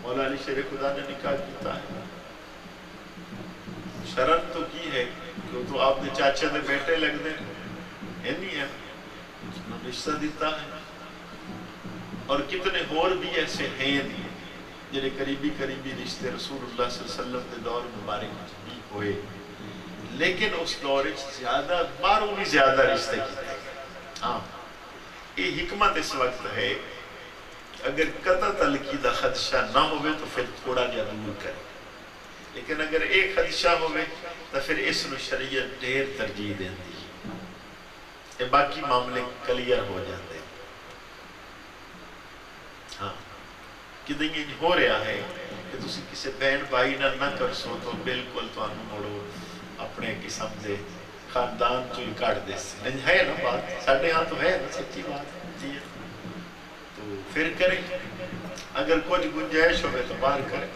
مولا علی شیر خدا نے نکاح کیتا ہے. شرط تو کی ہے کہ تو آپ نے چاچا دے بیٹے لگ دیں, نہیں ہے رشتہ دیتا ہے. اور کتنے اور بھی ایسے ہیں جنہیں قریبی رشتے رسول اللہ صلی اللہ علیہ وسلم کے دور مبارک بھی ہوئے, لیکن اس دور زیادہ باروں بھی زیادہ رشتے کیتے. ہاں یہ حکمت اس وقت ہے اگر قطع تعلقی دا خدشہ نہ ہوئے تو پھر تھوڑا جا دور کرے, لیکن اگر ایک خدشہ ہوئے تو پھر اس نو شریعت ڈھیر ترجیح دیندی ہے، باقی معاملے کلیئر ہو جاتے ہیں۔ ہاں کدیں ہو رہا ہے کہ تسی کسی بہن بھائی نہ کر سو تو بالکل تو مڑو اپنے قسم دے خاندان جو کٹ دے سے نہیں ہے نا بات، ساڑھے ہاں تو ہے نا سچی بات جی، تو پھر کریں، اگر کچھ گنجائش ہوئے تو باہر کریں۔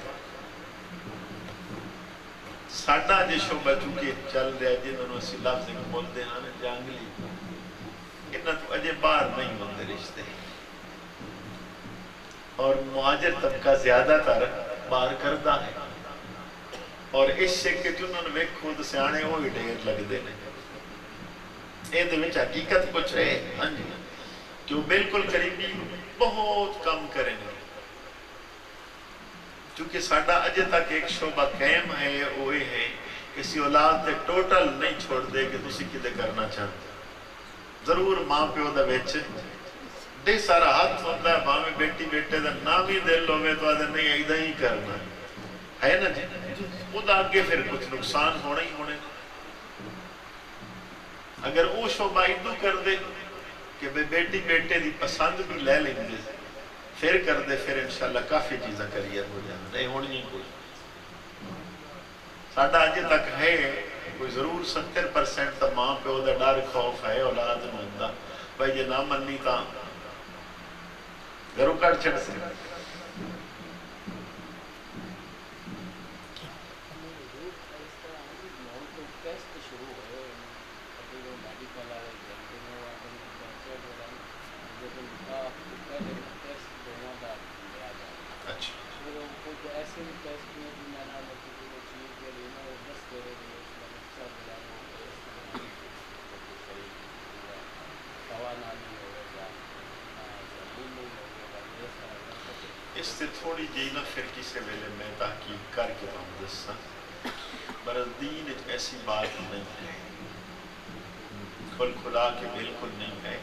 ساڑھا جے شعبہ چونکہ چل رہا ہے جنہوں نے اسی لفظ میں بولتے ہیں جانگلی، انہاں تو اجے باہر نہیں ہوندے رشتے، اور مہاجر طبقہ زیادہ تر باہر کردہ ہے، اور اس شکل جنہوں نے خود سے آنے ہوئی ڈھیر لگ دینے یہ میں حقیقت کچھ ہے ہاں جی کہ وہ بالکل قریبی بہت کم کریں گے، چونکہ ساڑھا اجے تک ایک شعبہ قائم ہے وہ یہ ہے کسی اولاد دے ٹوٹل نہیں چھوڑ دے کہ تسی کدے کرنا چاہتے ضرور ماں پیو دا بیچ دے سارا ہاتھ ہوتا ہے ماں میں بیٹی بیٹے دا نام ہی دل ہوئے تو آدھے نہیں ایدہ ہی کرنا ہے نا جی وہ دا آگے پھر کچھ نقصان ہونے ہی ہونے اگر وہ شعبہ ادو کر دے کہ بیٹی بیٹے دی پسند بھی لے لیں گے پھر کر دے پھر انشاءاللہ کافی چیزیں کریئر ہو جانا نہیں ہونی ہی کوئی ساڑھا آجے تک ہے کوئی ضرور 70% تا ماں پہ او دا ڈر خوف ہے اولاد مندہ بھائی یہ نہ مننی تا گھروں کٹ چھڑ سے اس سے تھوڑی جینا پھر کسی ویلے میں تحقیق کر کے ہم دسا بردین ایسی بات نہیں ہے کھل کھلا کے بالکل نہیں ہے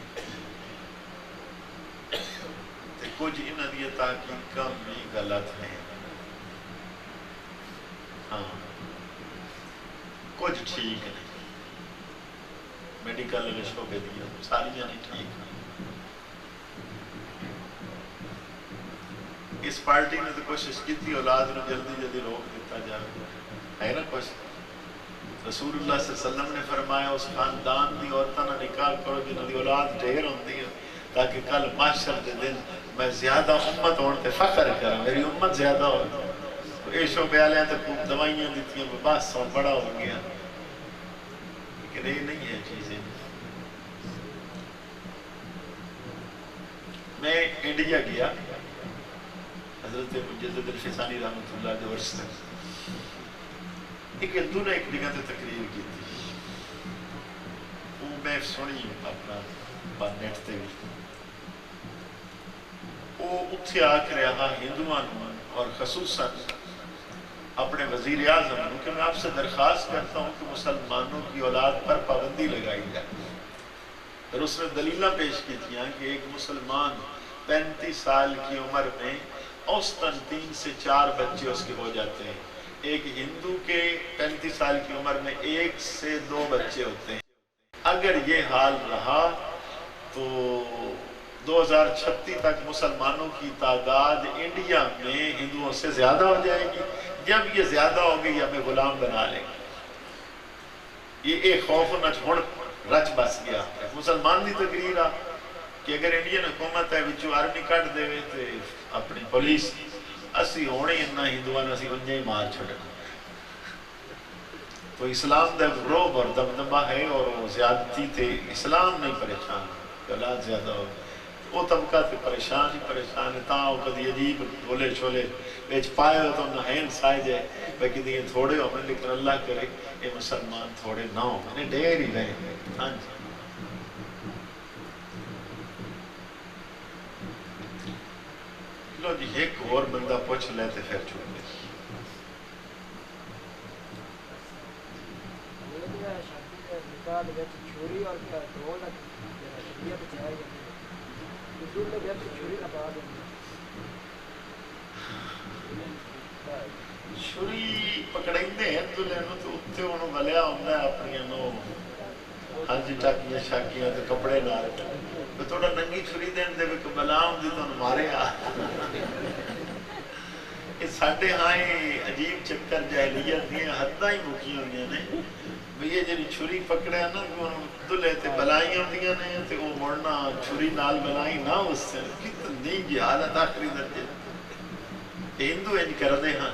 کچھ ان دیئے تحقیق کا بھی غلط ہے ہاں کچھ ٹھیک نہیں میڈیکل شعبے دیا ساری نہیں ٹھیک ہے اس پارٹی نے تو کوشش کی تھی اولاد نے جلدی جلدی روک دیتا جائے ہے نا کوشش رسول اللہ صلی اللہ علیہ وسلم نے فرمایا اس خاندان دی عورتاں نہ نکاح کرو جنہوں دی اولاد ڈھیر ہوندی ہے تاکہ کل معاشر دے دن میں زیادہ امت ہونے تے فخر کروں میری امت زیادہ ہو تو اے شعبے والے تو خوب دوائیاں دیتی ہیں بس سو بڑا ہو گیا لیکن یہ نہیں ہے چیزیں میں انڈیا گیا حضرت مجدد الفسانی رحمت اللہ دے ورس تک ایک ہندو نے ایک جگہ تے تقریر کی تھی وہ میں سنی اپنا نیٹ تے بھی وہ اتھے آ کے رہا ہندوان اور خصوصاً اپنے وزیر اعظم کہ میں آپ سے درخواست کرتا ہوں کہ مسلمانوں کی اولاد پر پابندی لگائی جائے اور اس نے دلیلہ پیش کی تھی کہ ایک مسلمان 35 سال کی عمر میں اوسطاً 3 سے 4 بچے اس کے ہو جاتے ہیں ایک ہندو کے 35 سال کی عمر میں 1 سے 2 بچے ہوتے ہیں اگر یہ حال رہا تو 2036 تک مسلمانوں کی تعداد انڈیا میں ہندوؤں سے زیادہ ہو جائے گی جب یہ زیادہ ہوگی ہمیں غلام بنا لیں گے یہ ایک خوف نہ چھوڑ رچ بس گیا مسلمان دی تقریر آ کہ اگر انڈین حکومت ہے وچو آرمی کٹ دے ہوئے تو اپنی پولیس اسی ہونے انہا ہندوان اسی انجھے ہی مار چھوڑے تو اسلام دا روب اور دمدمہ ہے اور وہ زیادتی تھے اسلام نہیں پریشان اولاد زیادہ ہو وہ طبقہ تھے پریشان ہی پریشان ہے تاں وہ کدی عجیب بولے چھولے بیچ پائے ہو تو نہین سائے جائے بھائی کدی یہ تھوڑے ہو میں لیکن اللہ کرے یہ مسلمان تھوڑے نہ ہو میں نے ڈیر ہی رہے ہاں جی لو جی ایک اور بندہ پوچھ لیتے پھر چھوڑ لے چھوری اور ڈھول یہ بچایا گیا حضور نے بیعت چھوری نہ پا دیں ਛੁਰੀ ਪਕੜਾਉਂਦੇ ਹਨ ਦੁਲੇ ਨੂੰ ਤੇ ਉੱਤੇ ਉਹਨੂੰ ਵਲਿਆ ਹੁੰਦਾ ਆਪਣੀਆਂ ਨੂੰ ਹਾਂਜੀ ਟਾਕੀਆਂ ਛਾਕੀਆਂ ਤੇ ਕੱਪੜੇ ਨਾਲ ਤੇ ਤੁਹਾਡਾ ਨੰਗੀ ਛੁਰੀ ਦੇਣ ਦੇ ਵਿੱਚ ਬਲਾ ਹੁੰਦੀ ਤੁਹਾਨੂੰ ਮਾਰਿਆ ਇਹ ਸਾਡੇ ਹਾਂ ਇਹ ਅਜੀਬ ਚੱਕਰ ਜਾਹਿਲੀਅਤ ਦੀਆਂ ਹੱਦਾਂ ਹੀ ਮੁੱਕੀਆਂ ਹੋਈਆਂ ਨੇ ਵੀ ਇਹ ਜਿਹੜੀ ਛੁਰੀ ਪਕੜਿਆ ਨਾ ਦੁਲੇ ਤੇ ਬਲਾਈ ਹੁੰਦੀਆਂ ਨੇ ਤੇ ਉਹ ਮੁੜਨਾ ਛੁਰੀ ਨਾਲ ਬਲਾਈ ਨਾ ਉਸ ਕਿਤਨੀ ਜੀ ਹਾਲਤ ਆਖਰੀ ਦਰਜੇ ਹਿੰਦੂ ਇੰਜ ਕਰਦੇ ਹਾਂ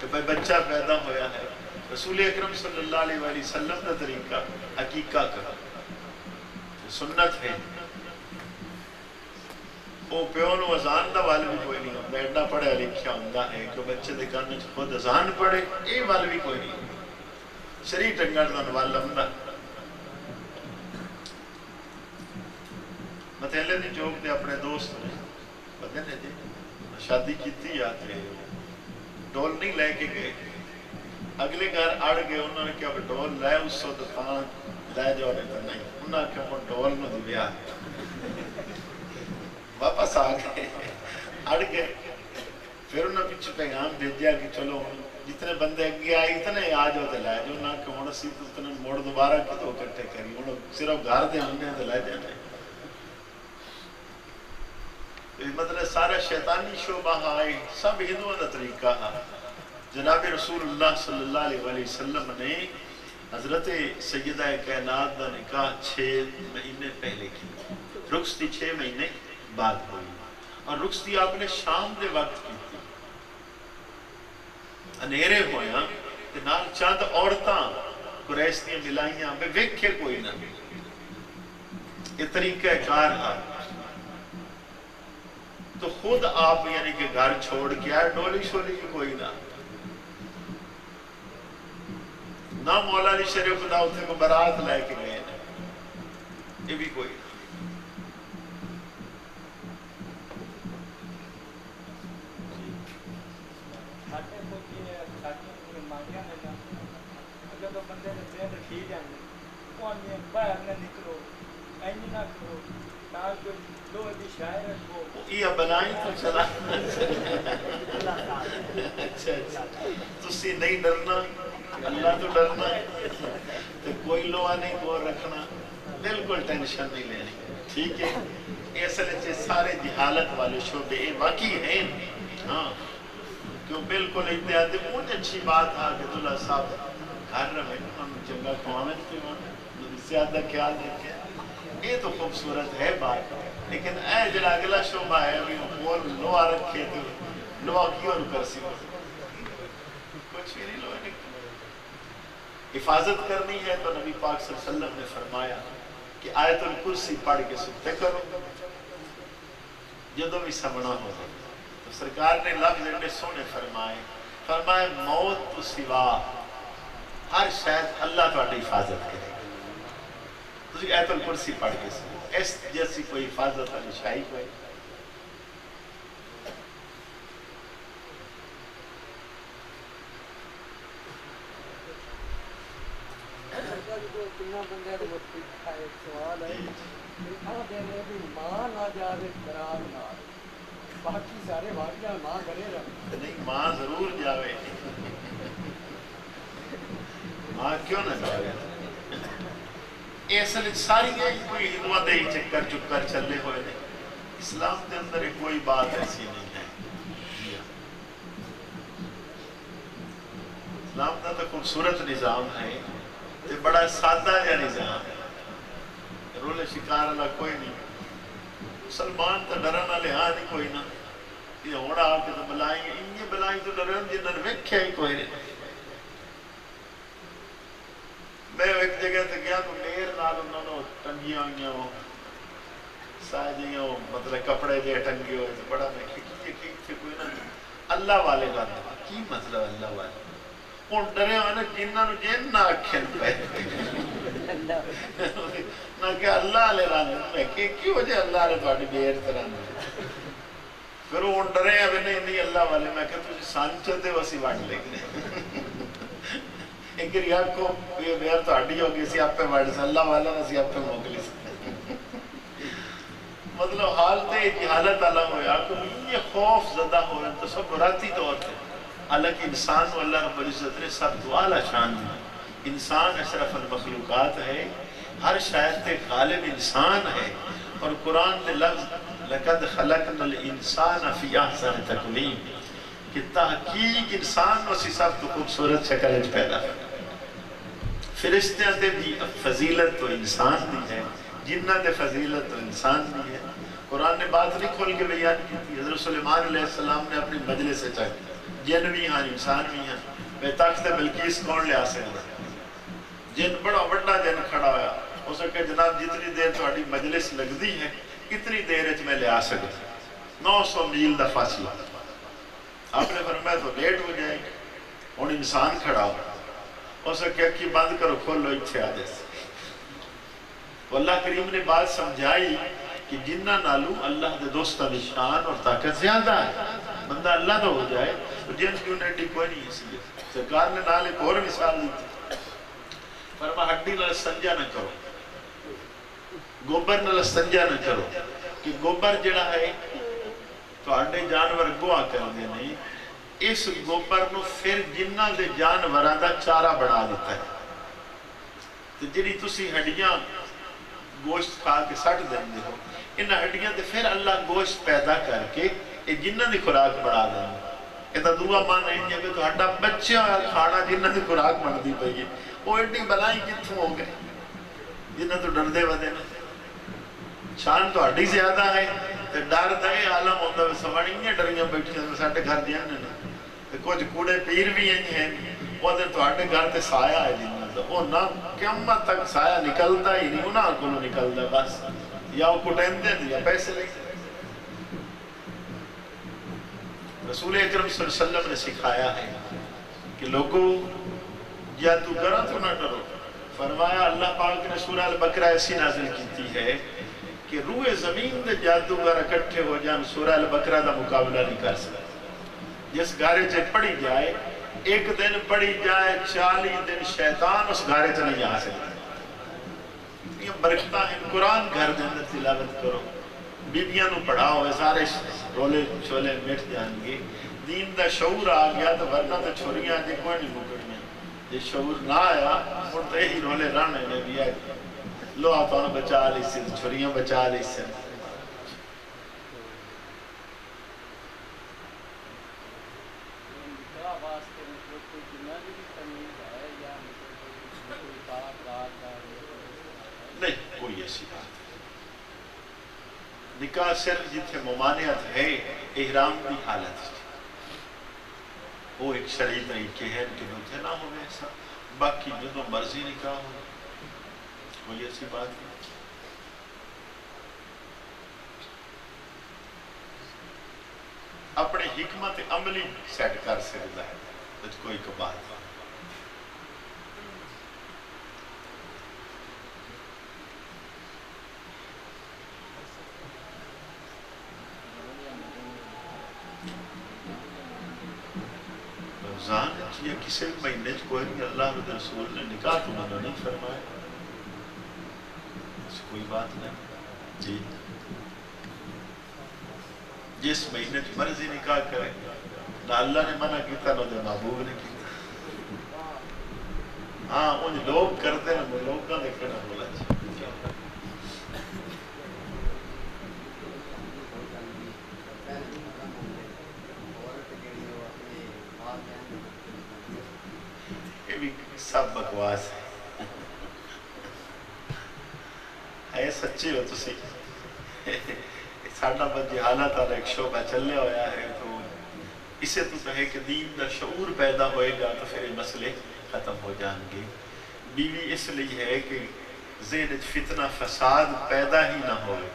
کہ بھائی بچہ پیدا ہویا ہے رسول اکرم صلی اللہ علیہ وسلم کا طریقہ حقیقہ کا سنت ہے وہ پیو نو اذان دا وال بھی کوئی نہیں ہوتا ایڈا پڑھیا لکھیا ہوتا ہے کہ بچے دے کان وچ خود اذان پڑھے یہ وال بھی کوئی نہیں شریع ٹنگڑ دا وال لمدا متہلے دی چوک دے اپنے دوست نے پتہ نہیں جی شادی کیتی یا تے ڈول نہیں لے کے گئے اگلے گھر اڑ گئے انہوں نے کہا ڈول لے اس سو دکان لے جاؤ نہیں تو نہیں انہوں نے کہا ڈول نو دیا واپس آ گئے اڑ گئے پھر انہوں نے پیچھے پیغام بھیجا کہ چلو جتنے بندے اگے آئے اتنے آ جاؤ تو لے جاؤ انہوں نے کہا ہوں سی تو اتنے موڑ دوبارہ کتوں کٹھے کری انہوں صرف گھر دے ہونے تو لے جانے مطلب سارا شیطانی شعبہ آئے سب ہندوؤں کا طریقہ ہے جناب رسول اللہ صلی اللہ علیہ وسلم نے حضرت سیدہ کائنات کا نکاح 6 مہینے پہلے کی رخصتی 6 مہینے بعد ہوئی اور رخصتی آپ نے شام دے وقت کی تھی انیرے ہویا کہ نال چند عورتاں قریش دی ملائیاں میں ویکھے کوئی نہ یہ طریقہ کار ہے تو خود آپ یعنی کہ گھر چھوڑ کے آئے ڈولی شولی کی کوئی نہ مولا علی شریف خدا اتنے کو برات لے کے گئے یہ بھی کوئی یہ بنائیں تو چلا اچھا تسی نہیں ڈرنا اللہ تو ڈرنا تو کوئی لوہا نہیں کو رکھنا بالکل ٹینشن نہیں لینی ٹھیک ہے یہ اصل سارے جہالت والے شعبے یہ واقعی ہیں ہاں کیوں بالکل اتحاد مجھے اچھی بات ہے کہ دلہا صاحب گھر رہے ہم جنگا کھوانے کے وہاں زیادہ خیال رکھے یہ تو خوبصورت ہے بات لیکن اے جڑا اگلا شعبہ ہے ابھی وہ لوہا رکھے تو لوہا کی اور کر سی کچھ بھی نہیں لوہا نہیں حفاظت کرنی ہے تو نبی پاک صلی اللہ علیہ وسلم نے فرمایا کہ آیت الکرسی پڑھ کے سکتے کرو جدو بھی سمنا ہو تو سرکار نے لفظ انڈے سونے فرمائے موت تو سوا ہر شاید اللہ تو حفاظت کرے تو آیت الکرسی پڑھ کے سکتے اس جیسی کوئی حفاظت والی شاہی کوئی سوال ہے ماں نہ جاوے قرار نہ باقی سارے واقعہ ماں کرے رہا نہیں ماں ضرور جاوے ماں کیوں نہ جاوے اصل ساری کوئی ہندوؤں دے چکر چکر چلے ہوئے نہیں اسلام کے اندر کوئی بات ایسی نہیں ہے اسلام کا تو خوبصورت نظام ہے یہ بڑا سادہ یا نظام ہے رول شکار اللہ کوئی نہیں مسلمان تو ڈرن والے ہاں نہیں کوئی نہ یہ ہوڑا آ کے تو بلائیں گے انہیں بلائیں تو ڈرن جنہوں نے ویکھیا ہی کوئی نہیں میں ایک جگہ تے گیا تو میر نال انہوں نے ٹنگیاں ہوئیاں ہو ساجیاں مطلب کپڑے جے ٹنگے ہوئے تو بڑا میں کھکی تھے کوئی نہ اللہ والے کا کی مطلب اللہ والے ہوں ڈرے ہوئے نا جنہوں نے جن نہ آکھن پہ نہ کہ اللہ علیہ راندے میں کہ کیوں جے اللہ علیہ تھوڑی بیر تراندے پھر وہ ڈرے ہیں نہیں نہیں اللہ والے میں کہ تجھے سانچل دے وسی واٹ لے گئے ایک ریاض کو یہ بیر تو ہڈی ہوگی سی آپ پہ واٹ سے اللہ والا نہ سی آپ پہ موکلی سے مطلب حالت جہالت علم ہوئے آپ کو یہ خوف زدہ ہوئے تصوراتی طور پہ حالانکہ انسان و اللہ رب العزت نے سب تو اعلیٰ شان دی انسان اشرف المخلوقات ہے ہر شاید تے غالب انسان ہے اور قرآن دے لفظ لَقَدْ خَلَقْنَا الْإِنسَانَ فِي أَحْسَنِ تَقْوِيمٍ کہ تحقیق انسان اسی سب تو خوبصورت شکل پیدا ہے فرشتیاں دے بھی فضیلت تو انسان دی ہے جنہ دے فضیلت تو انسان دی ہے قرآن نے بات نہیں کھول کے بیان کی تھی حضرت سلیمان علیہ السلام نے اپنی مجلس سے چاہی جن بھی ہیں انسان بھی ہیں بے تخت بلقیس کون لے آسے ہیں جن بڑا بڑا جن کھڑا ہویا ہو سکے جناب جتنی دیر تھوڑی مجلس لگ دی ہے کتنی دیر اچھ میں لے آ سکے 900 میل دا فاصلہ آپ نے فرمایا تو لیٹ ہو جائے گا اور انسان کھڑا ہو سکے کہ بند کرو کھولو اتھے آدھے سے اللہ کریم نے بات سمجھائی کہ جنہ نالو اللہ دے دوستہ نشان اور طاقت زیادہ ہے بندہ اللہ تو ہو جائے تو جن کیوں نیٹی کوئی نہیں اس لیے سرکار نے نال ایک اور مثال دی تھی فرما ہڈی نال سنجا نہ کرو گوبر نال سنجا نہ کرو کہ گوبر جڑا ہے تو ہڈے جانور گوہ کر دے نہیں اس گوبر نو پھر جنہ دے جانورہ دا چارہ بڑھا دیتا ہے تو جنہی تسی ہڈیاں گوشت کھا کے سٹ دیں دے ہو ان ہڈیاں دے پھر اللہ گوشت پیدا کر کے جنہ دی خوراک بڑھا دیں یہ تو دعا مان ہے کہ تو ہڈا بچے ہویا کھانا جنہ دی خوراک بڑھ دی پئی ہے وہ ایڈی بلائی کتوں ہو گئے جنہ تو ڈر دے ودے نا شان تو ہڈی زیادہ ہے تو ڈر دے عالم ہوتا ہے سوانی نہیں ڈریاں بیٹھی ہیں ساٹھے گھر جانے نا کچھ کوڑے پیر بھی ہیں وہ دے تو ہڈے گھر تے سایہ ہے جنہ تو وہ نہ قیامت تک سایہ نکلتا ہی نہیں انہاں کو نکلتا بس یا وہ کٹین دیں یا پیسے لیں رسول اکرم صلی اللہ علیہ وسلم نے سکھایا ہے کہ لوگوں جادوگرہ تو نہ ڈرو فرمایا اللہ پاک نے سورہ البقرہ ایسی نازل کیتی ہے کہ روح زمین دے جادوگر اکٹھے ہو جان سورہ البقرہ دا مقابلہ نہیں کر سکتے جس گھارے چے پڑھی جائے ایک دن پڑھی جائے 40 دن شیطان اس گھارے چے نہیں آ سکتے یہ برکتہ ہیں قرآن گھر دے اندر تلاوت کرو بیبیاں نو پڑھاؤ سارے رولے چھولے مٹ جان گے دین دا شعور آ گیا تو ورنہ تو چھوڑیاں جے کوئی نہیں مکڑیاں یہ شعور نہ آیا اور تو یہی رولے رانے نے بھی آئے لو آتاں بچا لی سے چھوڑیاں بچا لی سے نہیں کوئی ایسی بات نکاح صرف جتنے ممانعت ہے احرام کی حالت وہ ایک شرعی طریقے ہیں کہ نوتے نہ ہوئے ایسا باقی جنہوں مرضی نکاح ہو کوئی ایسی بات نہیں اپنے حکمت عملی سیٹ کر سکتا ہے تو کوئی بات نہیں رمضان یا کسی مہینے کوئی نہیں اللہ رسول نے نکاح تو منع نہیں فرمایا کوئی بات نہیں جی جس مہینے مرضی نکاح کرے نہ اللہ نے منع کیتا نہ محبوب نے کیتا ہاں ان لوگ کرتے ہیں وہ لوگ کا دیکھنا بولا سب بکواس ہے سچی ہو تو سی ساڑھا بس جہالت اور ایک شعبہ چلنے ہویا ہے تو اسے تو کہے کہ دین دا شعور پیدا ہوئے گا تو پھر مسئلے ختم ہو جائیں گے بیوی اس لیے ہے کہ ذہن فتنہ فساد پیدا ہی نہ ہوئے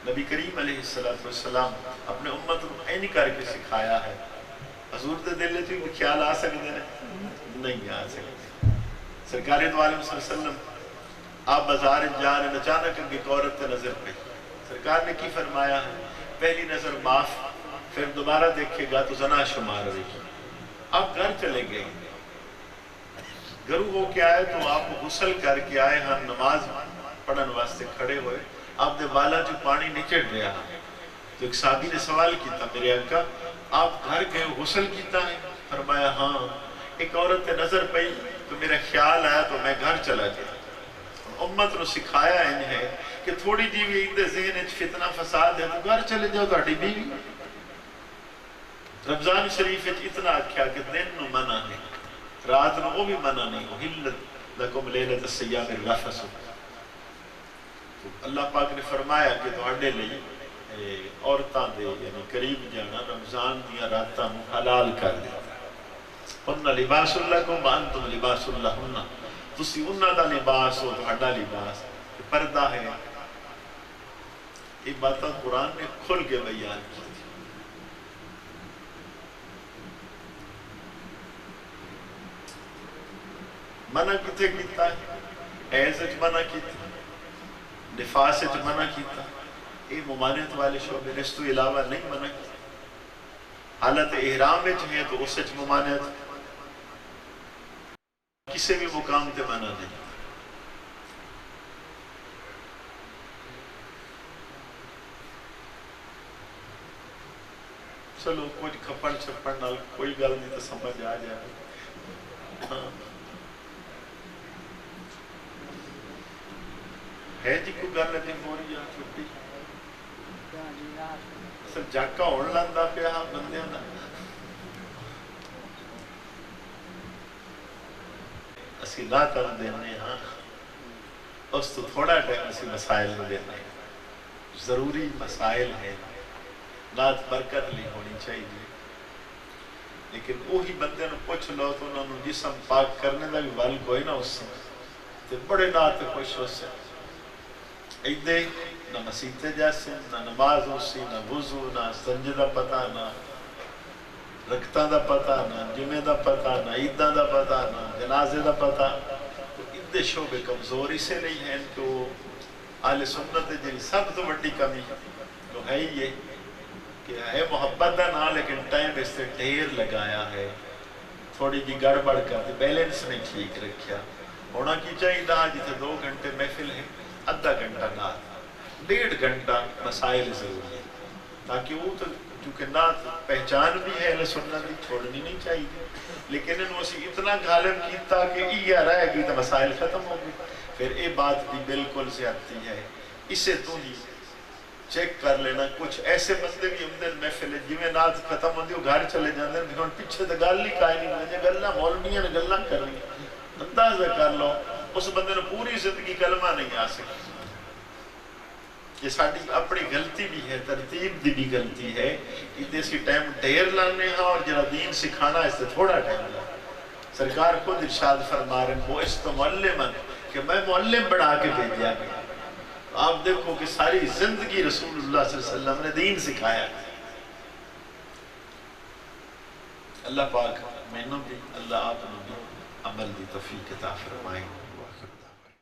نبی کریم علیہ السلام اپنے امت کو این کر کے سکھایا ہے حضور دے دل وچ بھی خیال آ سکتے ہیں؟ نہیں آ سکتے۔ سرکار دو عالم صلی اللہ علیہ وسلم آپ بازار جا رہے، اچانک ان کی ایک عورت تے نظر پئی، سرکار نے کی فرمایا؟ پہلی نظر معاف، پھر دوبارہ دیکھے گا تو زنا شمار ہوئے گی۔ آپ گھر چلے گئے، گھروں ہو کے آئے تو آپ غسل کر کے آئے، ہم نماز پڑھن واسطے کھڑے ہوئے، آپ دے بالا جو پانی نچڑ رہا، تو ایک صحابی نے سوال کیتا، میرے آقا آپ گھر گئے غسل کیتا ہے؟ فرمایا ہاں، ایک عورت تے نظر پئی تو میرا خیال آیا تو میں گھر چلا گیا۔ امت نو سکھایا انہیں کہ تھوڑی جی بھی اندے ذہن اچ فتنہ فساد ہے تو گھر چلے جاؤ، تہاڈی بیوی۔ رمضان شریف اچ اتنا آکھیا کہ دن نو منع ہے، رات نو وہ بھی منع نہیں، احلت لکم لیلۃ الصیام الرفث۔ تو اللہ پاک نے فرمایا کہ تہاڈے لئی عورتاں دے یعنی قریب جانا رمضان دیاں راتاں نو حلال کر دیا۔ ہن لباس لکم وانتم لباس لہن، تسی انہاں دا لباس ہو، تہاڈا لباس پردہ ہے۔ یہ باتاں قرآن نے کھل کے بیان کی۔ منع کتے کیتا ہے؟ حیض وچ منع کیتا، نفاس وچ منع کیتا، یہ ممانعت والے شعبے، اس تو علاوہ نہیں منع کیتا۔ حالت احرام وچ ہے تو اس وچ ممانعت، کسی بھی مقام تے منع نہیں۔ چلو کچھ کھپن چھپن نال کوئی گل نہیں تو سمجھ آ جائے۔ ہاں ہے جی کوئی گل اجے ہو رہی ہے چھٹی؟ سر جاکا ہون لاندا پیا بندیاں دا۔ اسی نہ کر دینے ہاں، اس تو تھوڑا ٹائم اسی مسائل میں دینے، ضروری مسائل ہیں، نات برکت لی ہونی چاہیے، لیکن وہی بندے نو پوچھ لو تو انہوں نے جسم پاک کرنے دا بھی ول کوئی نہ اس سے، تو بڑے نات خوش ہو سے ایدے نہ مسیتے جیسے، نہ نماز ہو سی، نہ وضو، نہ سنجے دا پتہ، نہ رکھتاں دا پتہ، نہ جمعے دا پتہ، نہ عیداں دا پتہ، نہ جنازے دا پتہ۔ تو ادھے شعبے کمزور اسے نہیں ہیں کہ وہ اہل سنت جی سب تو بڑی کمی تو ہے ہی یہ کہ ہے محبت دا نا، لیکن ٹائم اس سے ڈھیر لگایا ہے، تھوڑی جی گڑبڑ کر دی، بیلنس نہیں ٹھیک رکھیا۔ ہونا کی چاہیے دا جیسے 2 گھنٹے محفل ہے، آدھا گھنٹہ نات، 1.5 گھنٹہ مسائل ضروری ہے، تاکہ وہ تو کیونکہ نات پہچان بھی ہے اہل سنت کی، چھوڑنی نہیں چاہیے، لیکن انہوں اسی اتنا غالب کیتا کہ یہ رہ گئی تو مسائل ختم ہو گئی۔ پھر یہ بات بھی بالکل زیادتی ہے، اسے تو ہی چیک کر لینا۔ کچھ ایسے بندے بھی ہم محفل جی میں نات ختم ہوتی وہ گھر چلے جاتے ہیں، لیکن پیچھے تو گل ہی کائے نہیں ہوئی، گلیں مولویاں نے گلیں کر رہی، اندازہ کر لو اس بندے نے پوری زندگی کلمہ نہیں آ سکتی۔ یہ ساری اپنی غلطی بھی ہے، ترتیب دی بھی غلطی ہے، کہ اسی ٹائم ڈھیر لانے ہاں اور جرا دین سکھانا اس سے تھوڑا ٹائم لانا۔ سرکار خود ارشاد فرما رہے ہیں وہ اس تو معلمن کہ میں معلم بڑھا کے بھیجا گیا۔ آپ دیکھو کہ ساری زندگی رسول اللہ صلی اللہ علیہ وسلم نے دین سکھایا۔ اللہ پاک میں بھی اللہ آپ نے بھی عمل دی توفیق عطا فرمائے۔